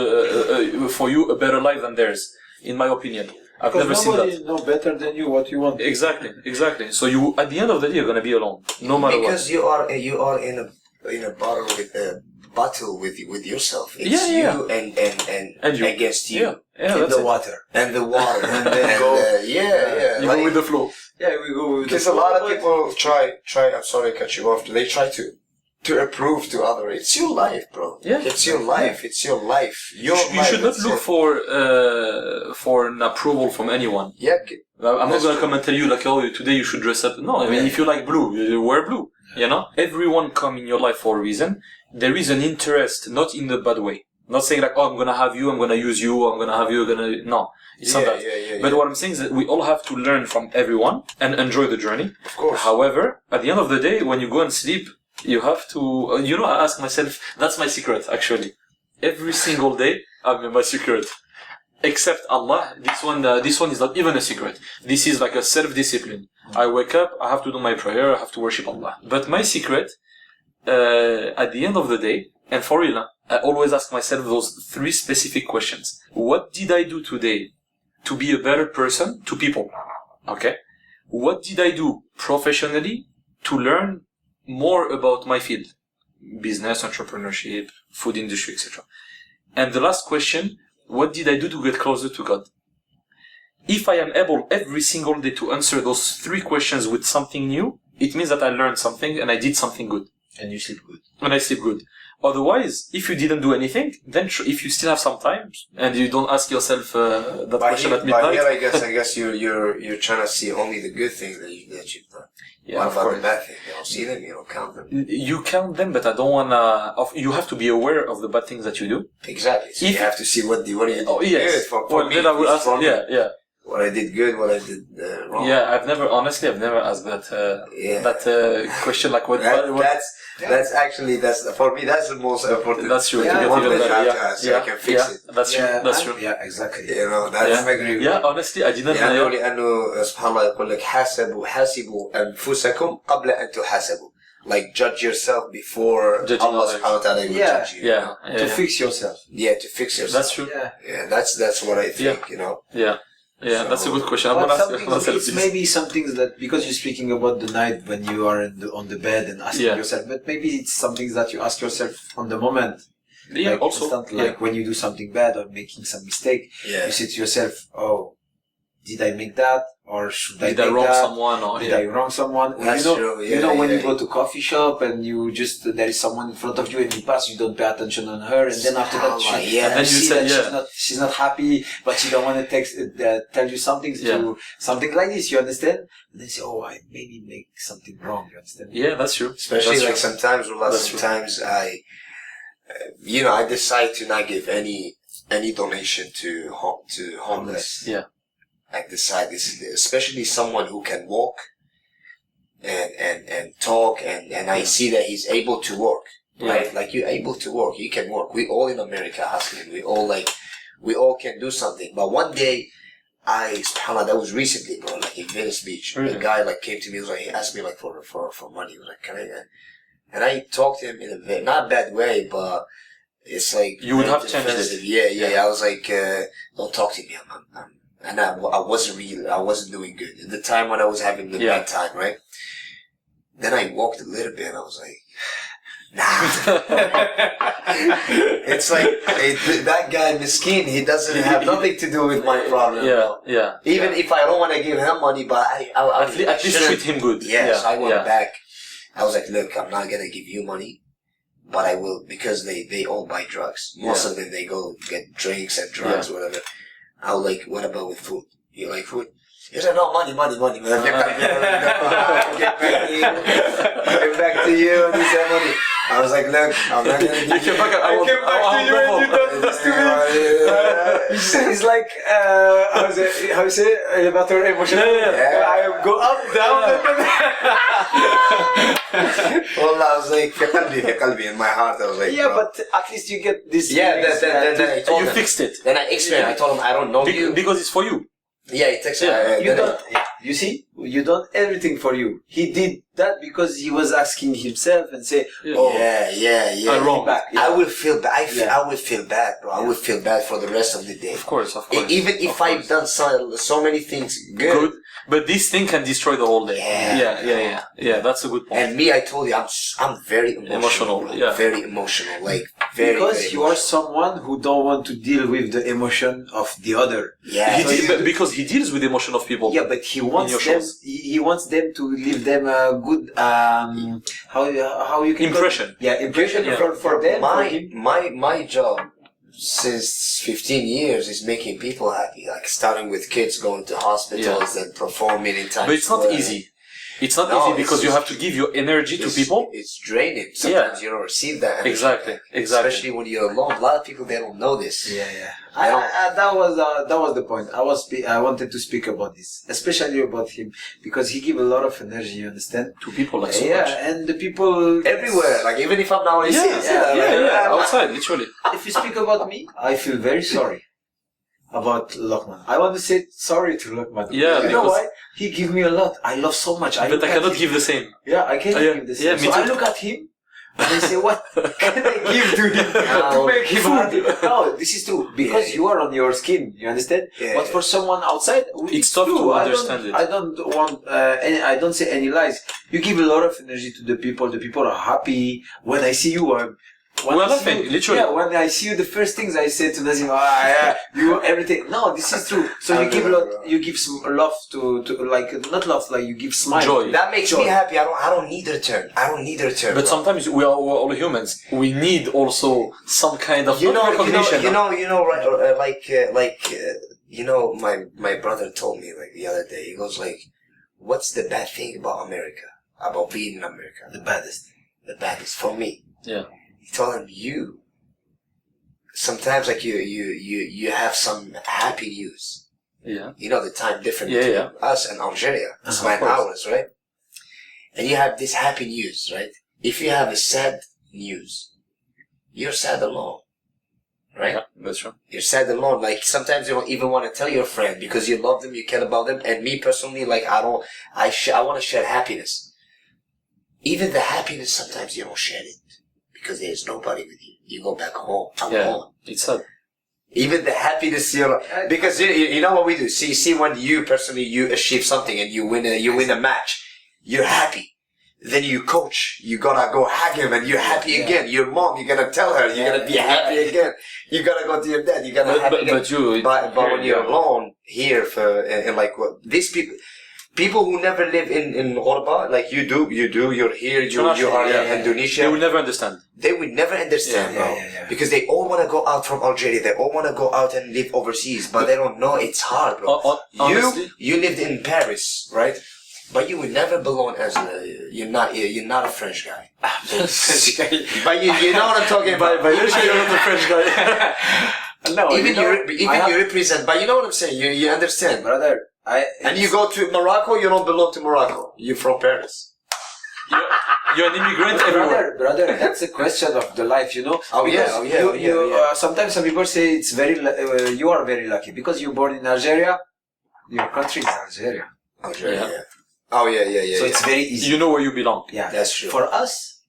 for you a better life than theirs. In my opinion, I've never seen that. Nobody know better than you what you want. Exactly. So you, at the end of the day, you're gonna be alone, no matter what. Because you are in a battle with yourself. It's you and you against you. Yeah, And that's the it. water. And the water. And then You go with the flow. Yeah, we go with Because a lot of people try. I'm sorry to cut you off. They try to approve to others. It's your life, bro. Yeah. It's your life. It's your life. You should not look for an approval from anyone. Yeah. I'm not gonna come and tell you like, oh, today you should dress up. No, I mean, if you like blue, you wear blue. You know, everyone come in your life for a reason. There is an interest, not in the bad way. Not saying like, oh, I'm gonna have you, I'm gonna use you, I'm gonna have you, no. It's not that. But what I'm saying is that we all have to learn from everyone and enjoy the journey. Of course. However, at the end of the day, when you go and sleep, You have to, I ask myself, that's my secret, actually. Every single day, I'm in my secret. Except Allah, this one is not even a secret. This is like a self-discipline. I wake up, I have to do my prayer, I have to worship Allah. But my secret, at the end of the day, and for real, I always ask myself those 3 specific questions. What did I do today to be a better person to people? Okay? What did I do professionally to learn more about my field? Business, entrepreneurship, food industry, etc. And the last question, what did I do to get closer to God? If I am able every single day to answer those 3 questions with something new, it means that I learned something and I did something good. And you sleep good. And I sleep good. Otherwise, if you didn't do anything, then if you still have some time and you don't ask yourself that question at midnight. But here, I guess you're trying to see only the good things that you've done. Yeah, what of about course. the bad things? You don't see them, you don't count them. You count them, but I don't wanna. You have to be aware of the bad things that you do. Exactly. So you have to see what you did yes. good for me. Then I will ask. Yeah. What I did good, what I did wrong. Yeah, I've never asked that question. Like what? That's for me. That's the most important. That's true. Yeah, to one get even that better. I have to ask, so I can fix it. That's true. That's true. Yeah, exactly. You know, that's I agree with Yeah, you. honestly, I didn't. لأنه سبحان الله يقول لك حاسبوا أنفسكم قبل أن تحاسبوا. Like judge yourself before Judging Allah others. subhanahu wa ta'ala will Yeah. judge you. Yeah. To fix yourself. Yeah, to fix yourself. That's true. Yeah. That's what I think. You know. Yeah. Yeah, that's a good question. I'm But gonna ask some myself things, it's this. maybe some things that, because you're speaking about the night when you are on the bed and asking yourself, but maybe it's some things that you ask yourself on the moment. Yeah, like also. Like when you do something bad or making some mistake, you say to yourself, oh, did I make that? Or should I Did I make wrong that? someone? Or, Did I wrong someone? That's true. You know when you go to coffee shop and you just, there is someone in front of you and you pass, you don't pay attention on her, and then after that, and you you see say, that she's not happy, but she don't want to tell you something something like this, you understand? And then say, oh, I maybe make something wrong, you understand? Yeah, that's true. Especially that's true. sometimes I decide to not give any donation to homeless. Yeah. I decide this is especially someone who can walk and talk and I see that he's able to work. Right? Like you're able to work, you can work. We all in America hustling. We all can do something. But one day subhanAllah, that was recently, bro, like in Venice Beach. Really? A guy like came to me, he asked me like for money. He was like, can I? And I talked to him in a not bad way, but it's like you would have changed it. Yeah. I was like, don't talk to me. And I wasn't doing good at the time when I was having the bad time, right? Then I walked a little bit and I was like, nah. It's like that guy Miskin, he doesn't have nothing to do with my problem. Yeah. Even if I don't want to give him money, but at least treat him good. Yes, I went back. I was like, look, I'm not gonna give you money, but I will, because they all buy drugs. Most of them, they go get drinks and drugs, whatever. I was like, what about with food? You like food? He said, no, money. Get back to you. And he said, money. I was like, look, I'm not gonna give you. I came back to you and you done this to me. It's like, how you say, elevator emotion. I go up, down. Well, I was like, في قلبي, in my heart, I was like, yeah, but at least you get this. Yeah, then I told you him. Fixed it. Then I explained. I told him, I don't know you. Because it's for you. Yeah, he texted me. You see, you done everything for you. He did that because he was asking himself and say, yeah. I'm wrong. I will feel bad. I will feel bad, bro. I will feel bad for the rest of the day. Of course. Even if I've done so many things good. But this thing can destroy the whole day. Yeah. That's a good point. And me, I told you, I'm very emotional. Very emotional. Like very. Because you are someone who don't want to deal with the emotion of the other. Yeah. Because he deals with the emotion of people. Yeah, but he wants them. He wants them to leave them a good how you can impression. Impression for them. My job since 15 years is making people happy, like starting with kids going to hospitals and performing in time. But it's not easy. It's not No, easy it's because you just- have to give your energy to people. It's draining. Sometimes you don't receive that energy. Exactly. Especially when you're alone. A lot of people, they don't know this. Yeah. I don't- That was the point. I wanted to speak about this, especially about him, because he give a lot of energy. You understand? To people like so Yeah, much. and the people Everywhere. Like, even if I'm now in Yeah, outside, literally. If you speak about me, I feel very sorry about Lokman. I want to say sorry to Lokman. Yeah, you know because- why? He give me a lot. I love so much. But I cannot give the same. Yeah, I can't Yeah, give the yeah, same. me So I too. look at him and I say, what can I give to him to make him happy? No, this is true. Because you are on your skin, you understand? Yeah. But for someone outside, It's tough true. to I understand it. I don't want, I don't say any lies. You give a lot of energy to the people. The people are happy. When I see you, when We're I see laughing, you- literally. Yeah, when I see you, the first things I say to Nazim, you everything. No, this is true. So you give a lot. You give some love to like not love, like you give smile. Joy. That makes Joy. me happy. I don't need a return. I don't need a return. But bro. sometimes we're all humans. We need also some kind of not recognition. My brother told me like the other day. He goes like, "What's the bad thing about America? About being in America? The baddest. The baddest for me." Yeah. He told him, sometimes like you have some happy news. Yeah. You know, the time difference Yeah, between yeah. us and Algeria. It's Of 9 course. hours, right? And you have this happy news, right? If you have a sad news, you're sad alone, right? Yeah, that's true. You're sad alone. Like, sometimes you don't even want to tell your friend because you love them, you care about them. And me personally, like, I want to share happiness. Even the happiness, sometimes you don't share it because there's nobody with you. You go back home alone. Yeah. It's sad. Even the happiness, because you know what we do. See, when you personally you achieve something and you win a match, you're happy. Then you coach, you gotta go hug him, and you're happy again. Your mom, you're gonna tell her, you're gonna be happy again. You gotta go to your dad, you're gonna happy again. But when you're alone here and like what these people who never live in Ghorba, like you're here, you are in Indonesia. They will never understand. They will never understand, bro. Because they all want to go out from Algeria. They all want to go out and live overseas, but they don't know it's hard, bro. Honestly, You lived in Paris, right? But you will never belong as you're not a French guy. But you know what I'm talking about. But you're not a French guy. No, even you represent. But you know what I'm saying. You understand, brother. And you go to Morocco, you don't belong to Morocco. You're from Paris. You're an immigrant everywhere. Brother, that's a question of the life, you know. Sometimes some people say it's you are very lucky because you're born in Algeria. Your country is Algeria. Algeria. Yeah. Oh yeah. So it's very easy. You know where you belong. Yeah, that's true. For us,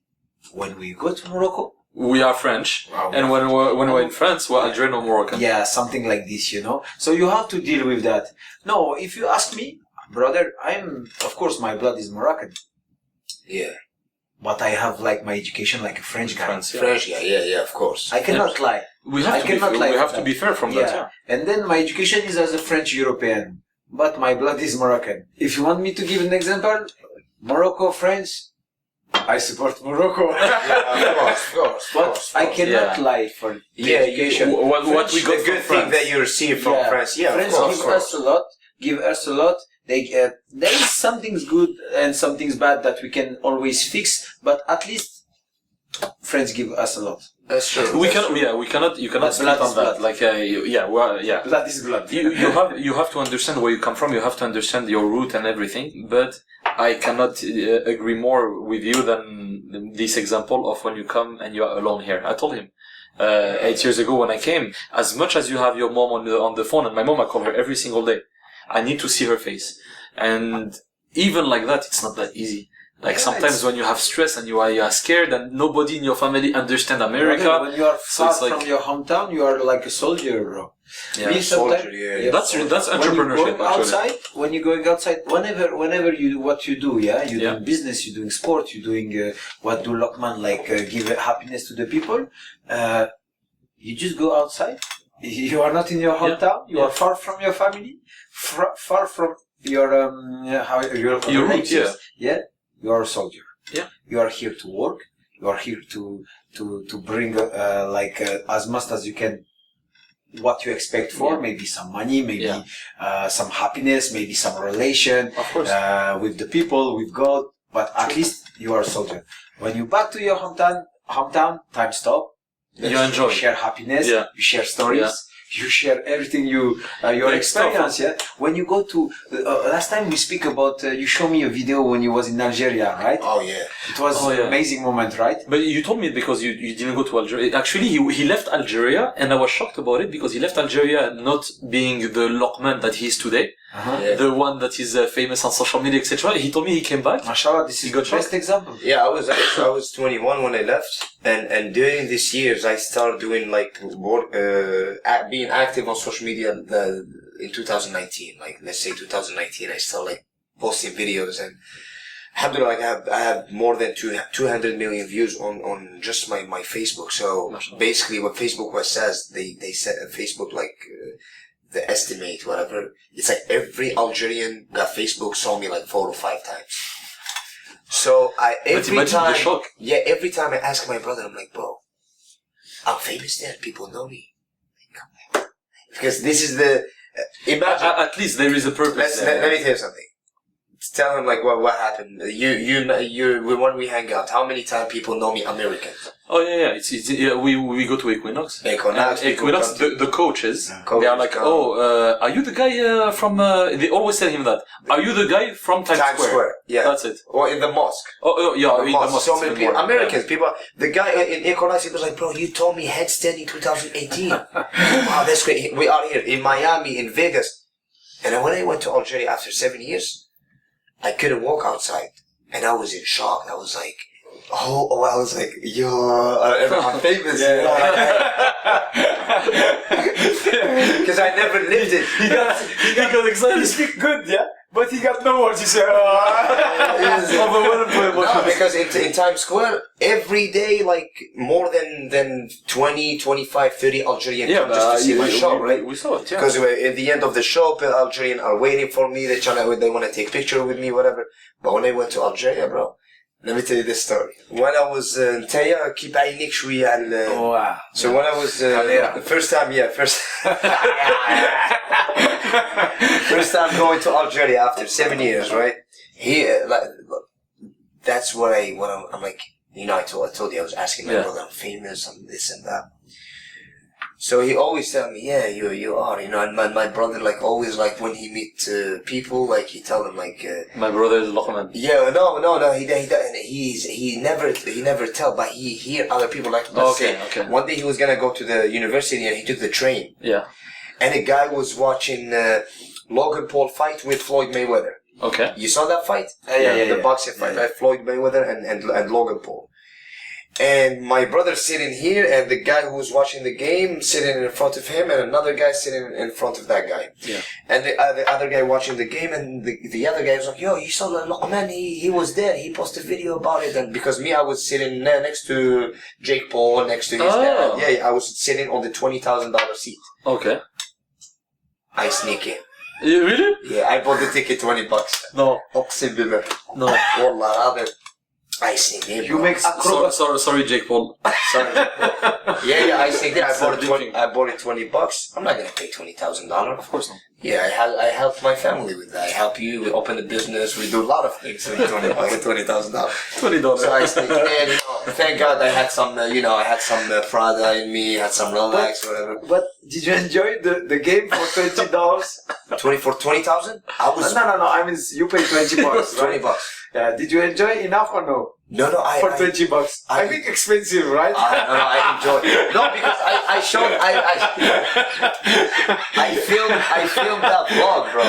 when we go to Morocco, we are French, and when we're in France, we're Algerian or Moroccan. Yeah, something like this, you know. So you have to deal with that. No, if you ask me, brother, of course, my blood is Moroccan. Yeah. But I have like my education like a French guy. French guy, yeah, of course. I cannot lie. We have to be fair from that. Yeah. And then my education is as a French European, but my blood is Moroccan. If you want me to give an example, Morocco, French, I support Morocco. Of course. But I cannot lie for the education. What we got the good from thing France. that you receive from France. Yeah, French give us a lot. There is some things good and some things bad that we can always fix, but at least French give us a lot. That's true. You cannot split on that. Like, Blood is blood. You have to understand where you come from. You have to understand your root and everything. But I cannot agree more with you than this example of when you come and you are alone here. I told him 8 years ago when I came, as much as you have your mom on the phone, and my mom, I call her every single day. I need to see her face, and even like that, it's not that easy. Like sometimes when you have stress and you are scared and nobody in your family understand America. When you are far from your hometown, you are like a soldier, bro. Yeah, soldier. Yeah. That's entrepreneurship. When you're going outside, whenever you what you do, you're doing business, you're doing sport, you're doing what do Lokman give happiness to the people. You just go outside. You are not in your hometown. You are far from your family, far from your roots. Yeah. You are a soldier. Yeah. You are here to work. You are here to bring as much as you can what you expect for. Maybe some money, maybe some happiness, maybe some relation Of course. with the people, with God. But at least you are a soldier. When you back to your hometown, time stop. You enjoy. You share happiness. Yeah. You share stories. Yeah. You share everything your Like experience. stuff. Yeah. When you go to last time we speak about you show me a video when you was in Algeria, right? Oh yeah. It was an amazing moment, right? But you told me because you didn't go to Algeria. Actually, he left Algeria, and I was shocked about it because he left Algeria not being the Lokman that he is today, the one that is famous on social media, etc. He told me he came back. Mashallah, this is the best example. Yeah, I was 21 when I left, and during these years I started doing like being active on social media in 2019. Like let's say 2019, I started like posting videos, and alhamdulillah, like I have more than 200 million views on just my Facebook. So basically, what Facebook says, they said Facebook like. The estimate, whatever, it's like every Algerian got Facebook saw me like 4 or 5 times. So every time I ask my brother, I'm like, bro, I'm famous there. People know me. Because this is the imagine. At least there is a purpose. Let me tell you something. Tell him like what happened. You when we hang out, how many times people know me American? Oh yeah. We go to Equinox. Equinox. The coaches, they are like, are you the guy from? They always tell him that. Are you the guy from Times Square? Yeah, that's it. Or in the mosque. In the mosque. So many people, Americans, people. The guy in Equinox, he was like, bro, you told me headstand in 2018. Wow, that's great. We are here in Miami, in Vegas, and then when I went to Algeria after 7 years. I couldn't walk outside, and I was in shock. I was like, I was like, yo, I'm famous. Because I never lived it. He got excited. He speak good, yeah? But he got no words. He said, no, because in Times Square, every day, like, more than 20, 25, 30 Algerian come just to see my show, right? We saw it, yeah. Because at the end of the show, Algerians are waiting for me. They want to take picture with me, whatever. But when I went to Algeria, bro, let me tell you this story. When I was in Taya, keep عينيك شوية على. So when I was the first time, first time going to Algeria after 7 years, right? That's what I'm like. You know, I told you I was asking my brother, I'm famous, I'm this and that. So he always tell me, yeah, you are, you know, and my brother, like, always, like, when he meet people, like, he tell them, like, my brother is Lokman. Yeah, no, he never tell, but he hear other people, like, okay. One day he was gonna go to the university and he took the train. Yeah. And a guy was watching, Logan Paul fight with Floyd Mayweather. Okay. You saw that fight? The boxing fight, right? Floyd Mayweather and Logan Paul. And my brother sitting here, and the guy who was watching the game sitting in front of him, and another guy sitting in front of that guy. Yeah. And the other guy watching the game, and the other guy was like, yo, you saw the Lokman, he was there, he posted a video about it. And because me, I was sitting next to Jake Paul, next to his dad. Yeah, I was sitting on the $20,000 seat. Okay. I sneak in. You really? Yeah, I bought the ticket $20. No. أقسم بالله. No. والله هذا. I sneak in. You make sorry, Jake Paul. Sorry. Yeah, I sneak in. I bought it $20. I'm not gonna pay $20,000. Of course not. Yeah, I helped my family with that. I help you. We open a business. We do a lot of things with $20,000. $20. So I sneak in. You know, thank God I had some. I had some Prada in me. Had some Rolex, whatever. But did you enjoy the game for $20? For 20,000? I was. No. I mean, you pay $20. Right? $20. Yeah. Did you enjoy enough or no? No. For $20. I think expensive, right? No, I enjoyed it. No, because I showed. I filmed that vlog, bro.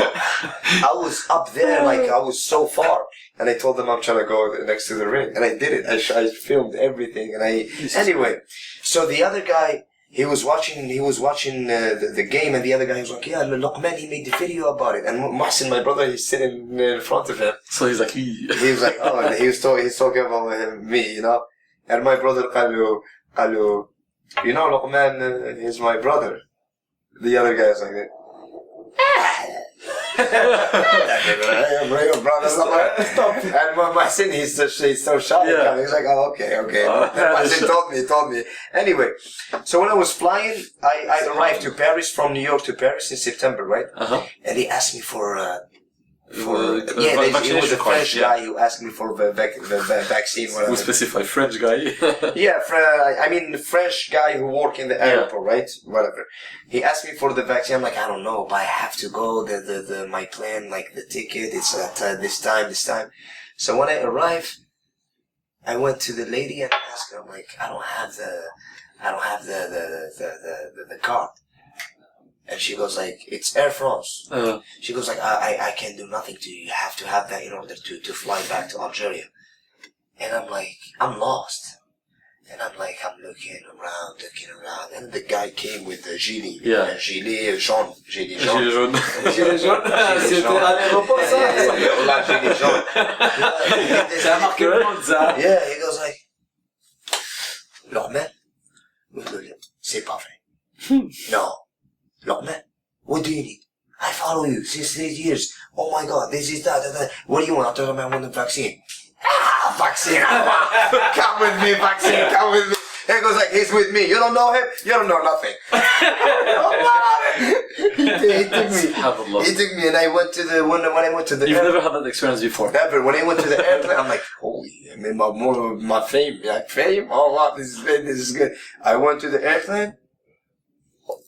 I was up there, like I was so far, and I told them I'm trying to go next to the ring, and I did it. I filmed everything, and anyway. So the other guy, he was watching the game, and the other guy was like, yeah, Lokman, he made the video about it, and Mohsen, my brother, he's sitting in front of him. So he's like, he was like, oh, and he's talking about me, you know, and my brother, قال له, you know, Lokman is my brother. The other guy is like that. Stop. And my son, he's so shy. Yeah. He's like, oh, okay. My son told me. Anyway, so when I was flying, I arrived to Paris, from New York to Paris in September, right? And he asked me for it was a French guy who asked me for the vaccine. Whatever. We specify French guy. Yeah, I mean the French guy who work in the airport, right? Whatever. He asked me for the vaccine. I'm like, I don't know, but I have to go. My plan, like the ticket, it's at this time. So when I arrived, I went to the lady and asked her, I'm like, I don't have the card. And she goes like, it's Air France. She goes like, I can't do nothing to you. You have to have that in order to fly back to Algeria. And I'm like, I'm lost. And I'm like, I'm looking around. And the guy came with the gilet. Yeah. Gilet jaune. Gilet jaune. Gilet jaune. C'était à l'aéroport, ça? Gilet jaune. Ça a marqué le monde, ça. Yeah, he goes like, Lorman? C'est pas vrai. No. Lorman, what do you need? I follow you since 8 years. Oh my God, this is that. What do you want? I told him I want the vaccine. Vaccine. Come with me, vaccine. Come with me. He goes like, he's with me. You don't know him? You don't know nothing. He took me and I went to the, when I went to the You've never had that experience before? Never. When I went to the airplane, I'm like, holy, I mean, my fame. Like, fame? Oh wow, this is good. I went to the airplane.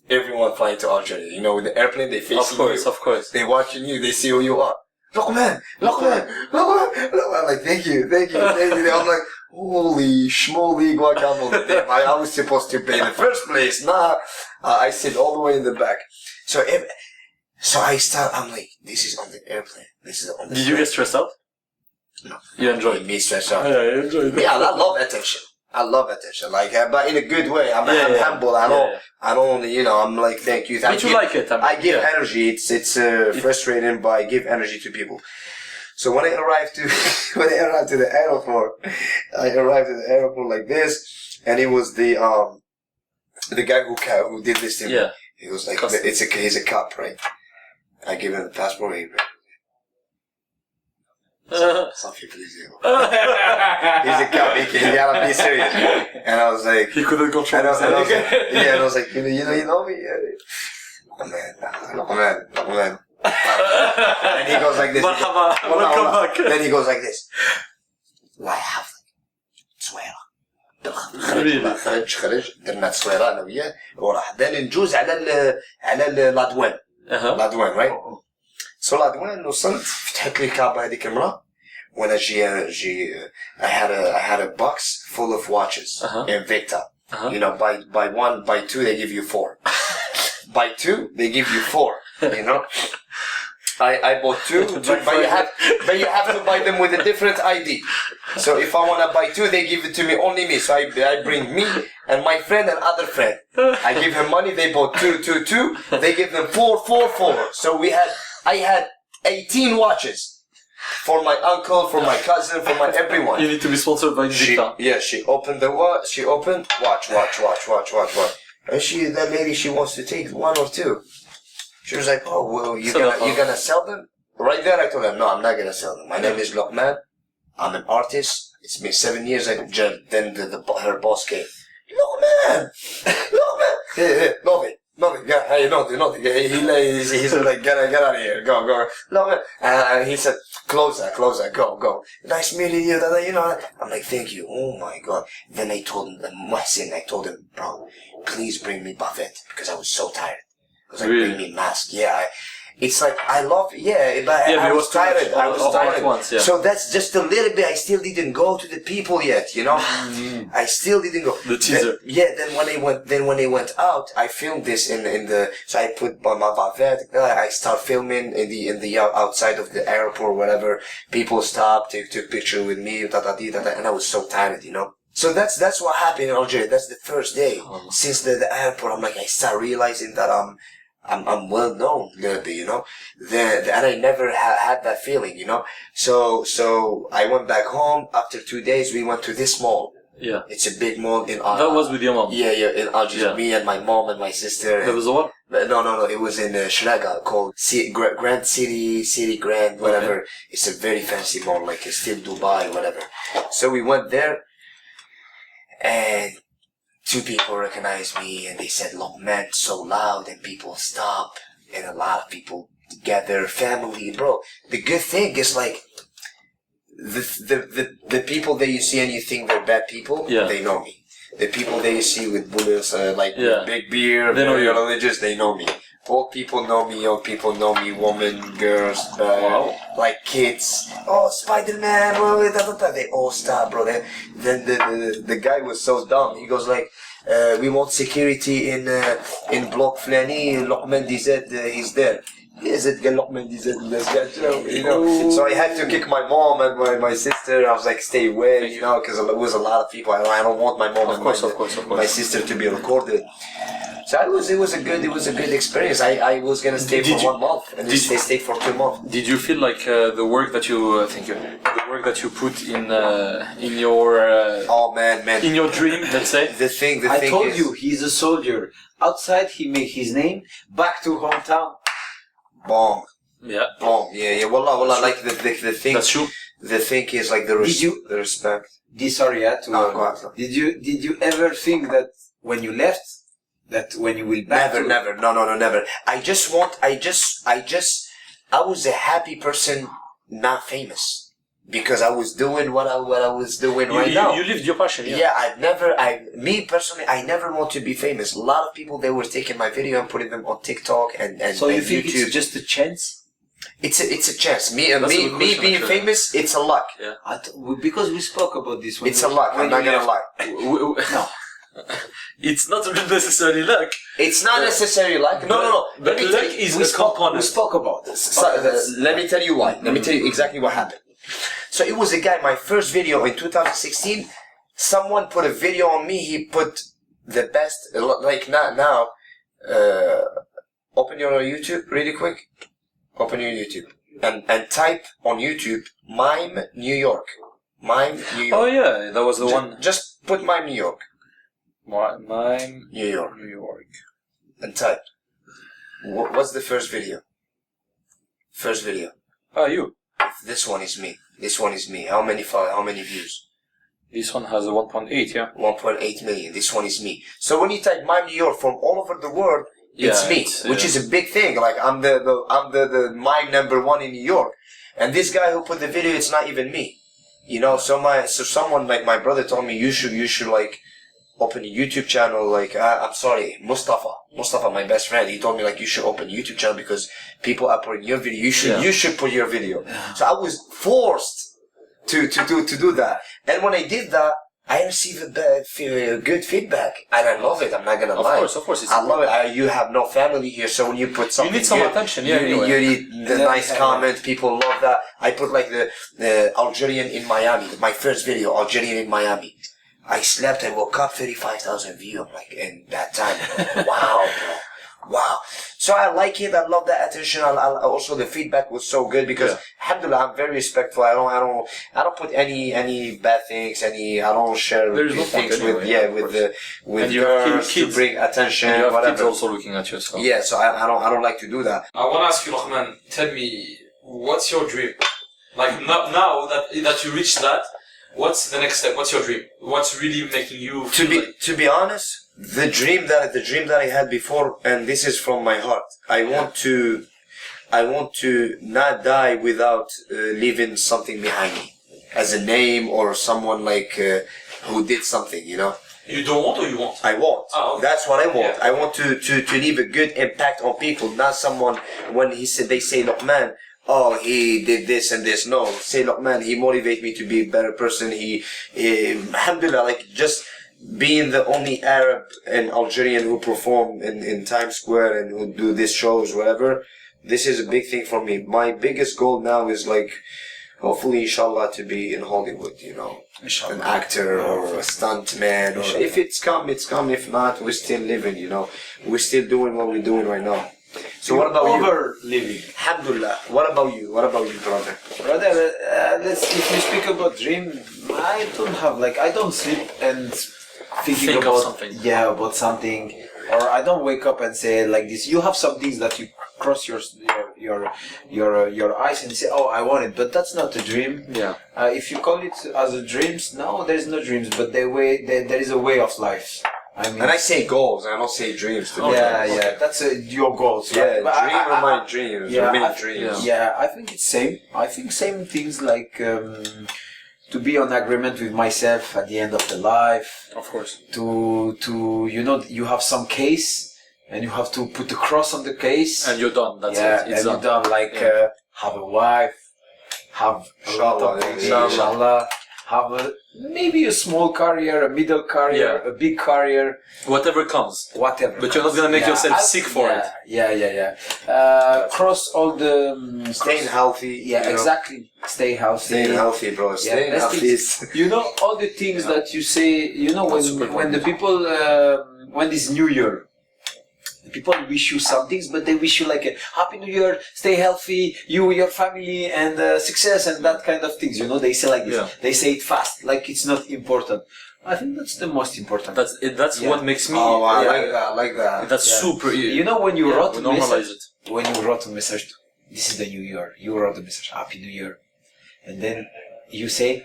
Everyone flying to Algeria, you know, with the airplane, they facing you. Of course. They watching you, they see who you are. Look man. I'm like, thank you. I'm like, holy schmoly guacamole. Damn, I was supposed to pay in the first place. Nah, I sit all the way in the back. So I'm like, this is on the airplane. Did you get stressed out? No. You enjoyed it? Me stressed out. Yeah, I enjoyed it. Yeah, I love attention. Like, but in a good way. I'm humble. I don't, you know, I'm like, thank you. But you like it. I give energy. It's frustrating, but I give energy to people. So when I arrived to the airport, like this, and it was the guy who did this to me. Yeah. He was like, he's a cop, right? I give him the passport. Some people do. He's a cop. He gotta be serious. And I was like, he couldn't control himself. And I was like, you know me. Oh man. And he goes like this. Welcome back. Then he goes like this. Why have تصويرة خرج درنا تصويرة أنا وياه وراح then نجوز على الأدوان right. So when وصلت فتحت لي الكابة هذيك المرة وانا I had a box full of watches in Victa. You know, by one, by two they give you 4. By 2 they give you 4. You know, I bought 2, but you have to buy them with a different ID. So if I wanna buy 2, they give it to me, only me. So I bring me and my friend and other friend. I give him money. They bought 2. They give them 4. So I had 18 watches. For my uncle, for my cousin, for my everyone. You need to be sponsored by Victa. She opened the watch. She opened watch. And that lady, she wants to take 1 or 2. She was like, "Oh, well, you gonna sell them?" Right there, I told her, "No, I'm not gonna sell them. My name is Lokman. I'm an artist. It's been 7 years. Then her boss came. Lokman, Nothing. Yeah, hey, nothing. He's like, get out of here. Go. No, and he said, closer, go. Nice meeting you, you know. I'm like, thank you. Oh my God. Then I told him, I told him, bro, please bring me buffet because I was so tired. I was like, really? Bring me mask. Yeah. It's like, I love, but I was tired. I was tired. Once, yeah. So that's just a little bit. I still didn't go to the people yet, you know. I still didn't go. The teaser. Then when they went out, I filmed this in the. So I put my bavet. I start filming in the outside of the airport, whatever. People stopped, took picture with me, and I was so tired, you know. So that's what happened in Algeria. That's the first day since the airport. I'm like, I start realizing that I'm well known a little bit, you know. And I never had that feeling, you know. So I went back home. After 2 days, we went to this mall. Yeah. It's a big mall in That was with your mom. Yeah, in Algiers. Yeah. Me and my mom and my sister. That was the one? No. It was in Shraga called Grand City Grand, whatever. Okay. It's a very fancy mall, like it's still Dubai, whatever. So we went there, and 2 people recognized me, and they said, "Look, man, so loud," and people stop, and a lot of people gather, family, bro. The good thing is like the people that you see and you think they're bad people, they know me. The people that you see with bullets, with big beard, they know you're religious, they know me. Old people know me, young people know me, women, girls, like kids. Oh, Spider-Man, they all stop, bro. Then the guy was so dumb. He goes like, we want security in block Flani, Lokman DZ, he's there. Is it Lokman DZ, this guy, you know? So I had to kick my mom and my sister. I was like, stay away, you know, because there was a lot of people. I don't want my mom and my sister to be recorded. So it was a good experience. I was gonna stay for 1 month, and they stayed for 2 months. Did you feel like the work that you the work that you put in your oh man in your dream, let's say? The thing I told you, he's a soldier. Outside, he made his name. Back to hometown. Bomb. Yeah. Bomb. Yeah. Wallah. Like the thing. That's true. The thing is like the respect. Sorry, Did you ever think that when you left? That when you will back never. No, never. I was a happy person, not famous, because I was doing what I was doing right now. You lived your passion, yeah. Yeah, me personally, I never want to be famous. A lot of people, they were taking my video and putting them on TikTok and so you and think YouTube. It's just a chance? It's a chance. Me being famous, it's a luck. Yeah. Because we spoke about this. It's a luck. I'm not gonna lie. No. It's not necessarily luck. It's not necessarily luck. No. But luck is a component. We spoke about this. Let me tell you why. Let me tell you exactly what happened. So it was a guy, my first video in 2016, someone put a video on me, he put the best, like not now, open your YouTube really quick. Open your YouTube. And type on YouTube, Mime New York. Mime New York. Oh yeah, that was the one. Just put Mime New York. Mime New York. New York. And type. What's the first video? First video. Oh, you. This one is me. This one is me. How many views? This one has a 1.8, yeah. 1.8 million. This one is me. So when you type Mime New York from all over the world, it's me, which is a big thing. Like I'm the mime #1 in New York, and this guy who put the video, it's not even me. You know, so someone like my brother told me you should like open a YouTube channel. Like I'm sorry, Mustafa, my best friend, he told me like you should open a YouTube channel because people are putting your video. You should put your video. So I was forced to do that, and when I did that, I received good feedback, and I love it. I'm not gonna lie. Of course. I love it. You have no family here, so when you put something, you need some attention. Yeah, you need the nice comment. People love that. I put like the Algerian in Miami. My first video, Algerian in Miami. I slept. I woke up, 35,000 views. I'm like, in that time, wow, bro. Wow. So I like it. I love that attention. Also the feedback was so good because alhamdulillah, I'm very respectful. I don't put any bad things. I don't share things with girls to bring attention. And you have whatever. kids also looking at you. So. Yeah. So I don't like to do that. I want to ask you, Rahman. Tell me, what's your dream? Like now that you reached that, what's the next step? What's your dream? What's really making you to be honest? The dream that I had before, and this is from my heart. I want to not die without leaving something behind me, as a name or someone like who did something. You know. You don't want, or you want? I want. Oh, okay. That's what I want. Yeah. I want to leave a good impact on people, not someone when they say, look, man. Oh, he did this and this. No, say, look, man, he motivated me to be a better person. He alhamdulillah, like just being the only Arab and Algerian who perform in Times Square and who do these shows, whatever. This is a big thing for me. My biggest goal now is like, hopefully, inshallah, to be in Hollywood, you know, inshallah. An actor or a stunt man. Or if it's come, it's come. If not, we're still living, you know. We're still doing what we're doing right now. So what about you? Over living. Alhamdulillah. What about you? What about you, brother? Brother, if you speak about dream, I don't sleep and thinking Think of about something. Yeah, about something, or I don't wake up and say like this. You have some things that you cross your eyes and say, oh, I want it, but that's not a dream. Yeah. If you call it as a dreams, no, there is no dreams, but there is a way of life. I mean, And I say goals, I don't say dreams. To be yeah, honest. yeah, that's your goals. Yeah, right? But dream of my dreams. yeah, Remain I- dreams. Yeah, I think it's same. I think same things like to be on agreement with myself at the end of the life. Of course. To you have some case and you have to put the cross on the case. And you're done. That's yeah, it. It's and done. you're done. Like have a wife, have a lot of Inshallah, things, yeah. inshallah. Have maybe a small career, a middle career, a big career, Whatever comes. whatever. But you're not gonna make yourself sick for it. Yeah. Cross all the Staying healthy. Yeah, you know. exactly. Stay healthy. Staying healthy, bro. Staying best healthy things. is. You know all the things that you say. You know super when the people when this New Year. People wish you some things, but they wish you like a happy New Year, stay healthy, you, your family, and success, and that kind of things. You know, they say like this. Yeah. They say it fast, like it's not important. I think that's the most important. That's it. That's Yeah. what makes me. Oh, I yeah, like that. I like that. That's Yeah. super. You know when you wrote we a normalize message, it. when you wrote a message, this is the New Year. You wrote a message, Happy New Year, and then you say,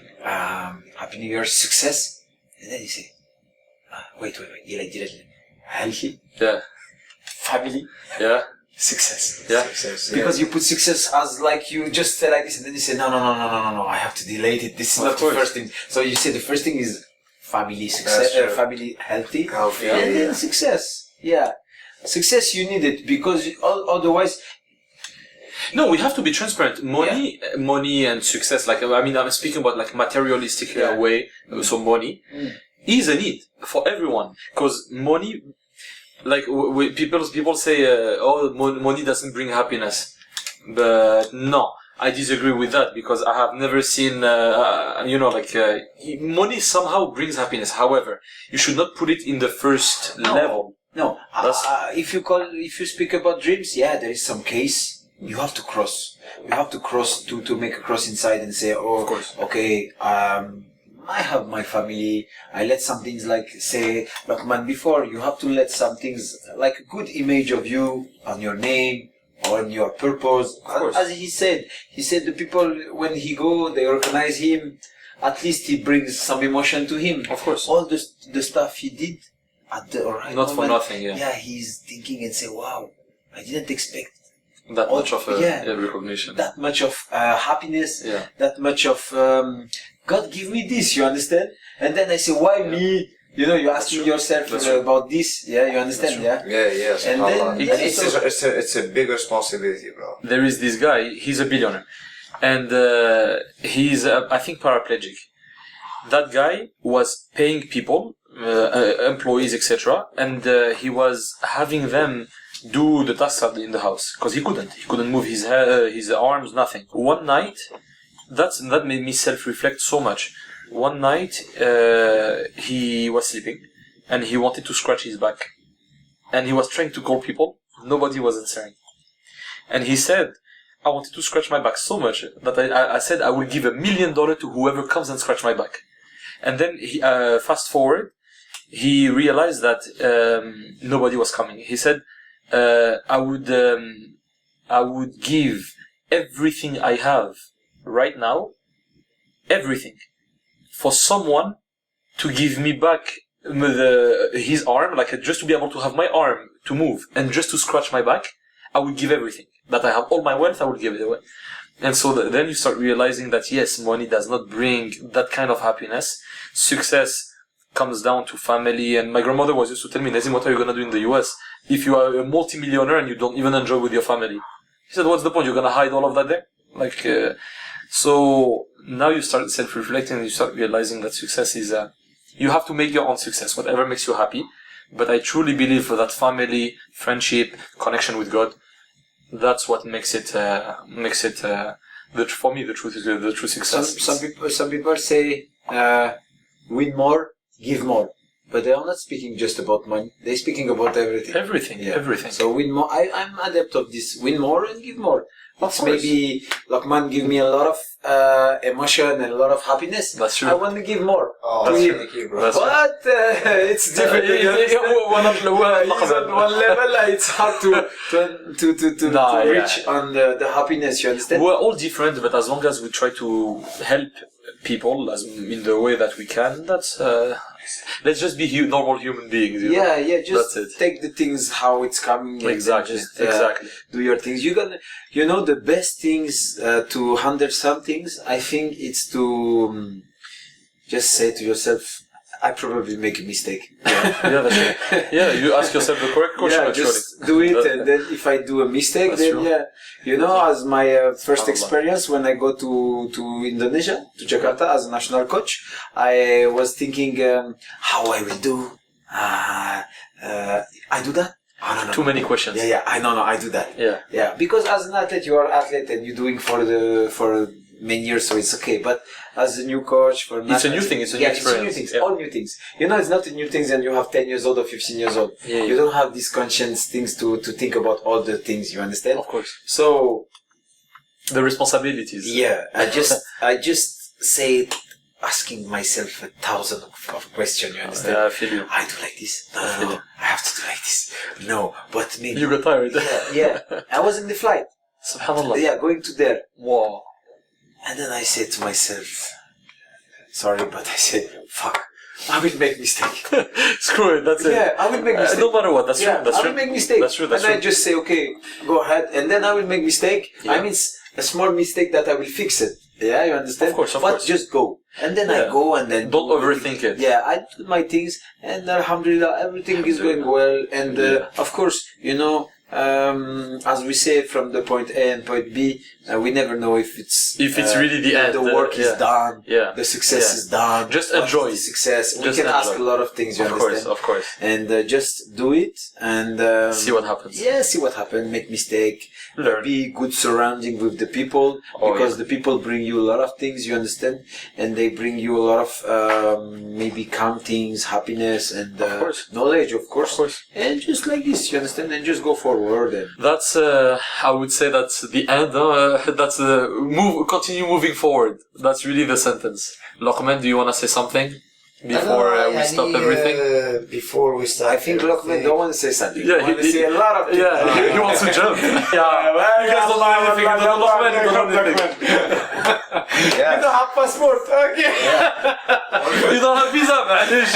Happy New Year, success, and then you say, wait, healthy, Yeah. family, Yeah. success. Yeah. Success, yeah. Because you put success as like you just say like this, and then you say no, I have to delete it. This is Of not course. the first thing. So you say the first thing is family success, That's true. family healthy, Healthy, and yeah. then success. Yeah, success you need it because otherwise. No, we have to be transparent. Money and success. Like I mean, I'm speaking about like materialistic Yeah. way. So money is a need for everyone because money. Like people say, money doesn't bring happiness, but no, I disagree with that because I have never seen, money somehow brings happiness. However, you should not put it in the first level. No, That's- if you speak about dreams, yeah, there is some case you have to cross. You have to cross to make a cross inside and say, oh, Of course. okay, I have my family. I let some things like say, like man, before you have to let some things like a good image of you on your name or on your purpose. course. As he said the people when he go, they recognize him. At least he brings some emotion to him. Of course. All the stuff he did at the right Not for moment, nothing, yeah. Yeah, he's thinking and say, wow, I didn't expect That much of yeah. recognition. that much of happiness, Yeah. that much of God give me this, you understand? And then I say, why me? You know, you ask me yourself about this, yeah, you understand, yeah? Yeah. And then, And it's a big responsibility, bro. There is this guy. He's a billionaire, and he's I think paraplegic. That guy was paying people, employees, etc., and he was having them do the tasks in the house because he couldn't move his his arms, nothing. One night, that made me self-reflect so much. One night, he was sleeping, and he wanted to scratch his back, and he was trying to call people. Nobody was answering, and he said, "I wanted to scratch my back so much that I said I will give $1 million to whoever comes and scratch my back." And then he, fast forward, he realized that nobody was coming. He said, I would give everything I have right now, everything, for someone to give me back his arm, like just to be able to have my arm to move and just to scratch my back. I would give everything that I have, all my wealth. I would give it away. And so then you start realizing that yes, money does not bring that kind of happiness. Success comes down to family. And my grandmother was used to tell me, Nazim, what are you going to do in the US if you are a multi-millionaire and you don't even enjoy with your family? She said, what's the point? You're going to hide all of that there? So now you start self-reflecting and you start realizing that success is, you have to make your own success, whatever makes you happy. But I truly believe that family, friendship, connection with God, that's what makes it, for me, the true success. Some people say, win more, give more. but they are not speaking just about money. They're speaking about everything. Everything. So win more. I'm adept of this. Win more and give more. It's maybe Lokman give me a lot of emotion and a lot of happiness. That's true. I want to give more. Oh, that's really cute, bro. But it's different. He's on one level. It's hard to reach on the happiness. You understand? We're all different, but as long as we try to help people as in the way that we can, that's let's just be normal human beings. You know? Just take the things how it's coming. Exactly. Exactly. Do your things. You know, the best things to handle some things, I think it's to just say to yourself, I probably make a mistake. That's right. Yeah, you ask yourself the correct question. Just do it, and then if I do a mistake, That's then true. you know, as my first experience when I go to Indonesia, to Jakarta as a national coach, I was thinking how I will do. I do that. No. Too many questions. I do that. Yeah. Because as an athlete, you are an athlete and you're doing for many years, so it's okay. But as a new coach, it's a new thing. It's a new experience. It's new things. All new things. You know, it's not a new things, and you have 10 years old or 15 years old. You don't have these conscience things to think about all the things. You understand? Of course. So the responsibilities. Yeah, I just say asking myself 1,000 of questions. You understand? Yeah, I feel you. I do like this. No. I have to do like this. No, but maybe you got tired. Yeah. I was in the flight. Subhanallah. Yeah, going to there. Wow. And then I said to myself, sorry, but I said, fuck, I will make mistake. Screw it, that's it. Yeah, I will make mistake. No matter what, that's true. I will make mistake. That's true. I just say, okay, go ahead, and then I will make mistake. Yeah. I mean, a small mistake that I will fix it. Yeah, you understand? Of course. But just go. And then I go and then... Don't overthink it. Yeah, I do my things, and alhamdulillah, everything is going well. And of course, you know, as we say, from the point A and point B, we never know if it's really the end. The work is done. Yeah. The success is done. Just enjoy the success. We can ask a lot of things. You understand? Of course. And just do it and see what happens. Yeah, see what happens. Make mistake. Learn. Be good surrounding with the people because the people bring you a lot of things. You understand? And they bring you a lot of maybe calm things, happiness, and knowledge, of course. And just like this, you understand? And just go forward. And that's I would say that's the end. That's continue moving forward. That's really the sentence. Lokman, do you want to say something before we stop everything? Before we start, I think Lokman don't want to say something. Yeah, he wants to say a lot of things. Yeah, he wants to jump. Yeah, you guys don't know anything. You don't know Lokman. You don't know anything. You don't have passport. Okay. You don't have visa. معليش.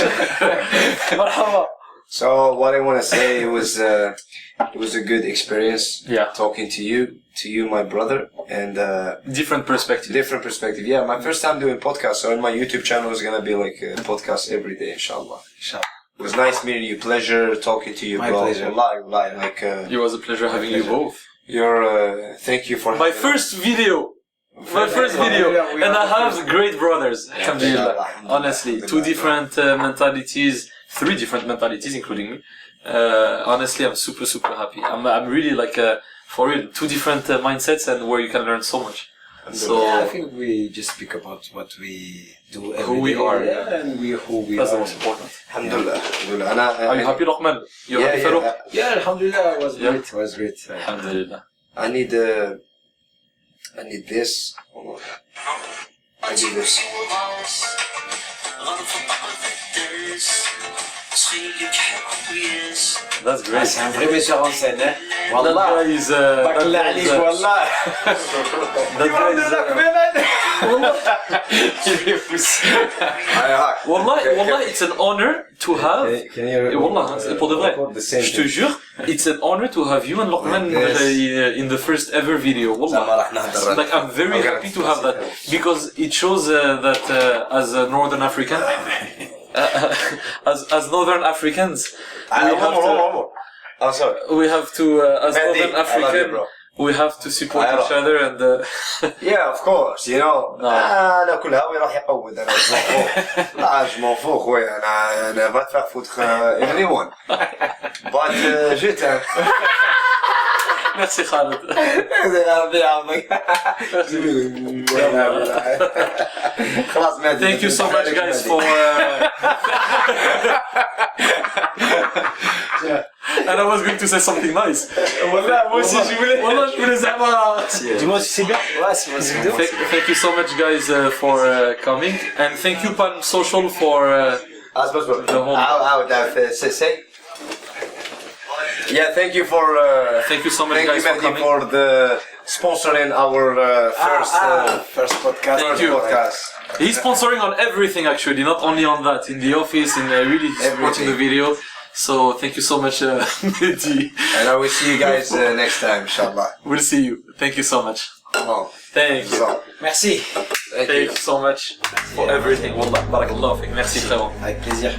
مرحبا. So what I want to say, it was a good experience. Yeah. Talking to you, my brother, and different perspective. Yeah, my first time doing podcasts, so on my YouTube channel is gonna be like a podcast every day, inshallah. It was nice meeting you. Pleasure talking to you, my bro. pleasure. Like it was a pleasure having you both. Thank you for my first video. And I have great brothers. Alhamdulillah. Honestly, two different mentalities. 3 different mentalities, including me. Honestly, I'm super happy. I'm really like for real 2 different mindsets and where you can learn so much. So yeah, I think we just speak about what we do every who we day, are, and who we that's are. the most important. Alhamdulillah. Are you happy, Lokman? You're happy, Farouk? Yeah, alhamdulillah, it was great. Alhamdulillah. I need this. Hold on. I need this. That's great. C'est un vrai metteur en scène, hein. That guy is بقلع عليك والله. that guy is والله it's an honor to have والله pour de vrai je te jure it's an honor to have you and Lokman in the first ever video والله like I'm very happy to have that because it shows that as a Northern African as Northern Africans we have to as Northern African we have to support each other and yeah, of course, you know. أنا كل هاوي راح يقود أنا مش منفوخ. لا مش منفوخ خويا أنا بتفق فوت everyone. But جيت Merci Khaled. Thank you so much guys for And I was going to say something nice. Moi aussi je voulais. Wallah, je voulais savoir. Dis-moi si c'est bien. Ouais, c'est bien. Thank you so much guys for coming and thank you Pan Social for the whole Say. Yeah, thank you for. Thank you so much Thank guys you, for Mehdi, coming. for the sponsoring our First podcast. Thank you. podcast. He's sponsoring on everything actually, not only on that, in the office, in really supporting the video. So thank you so much, Mehdi. And I will see you guys next time, inshallah. We'll see you. Thank you so much. Oh, Thank you. Merci. thank Thank you. you so much for everything. Wallah, barakallah fik. Merci frérot. Avec plaisir.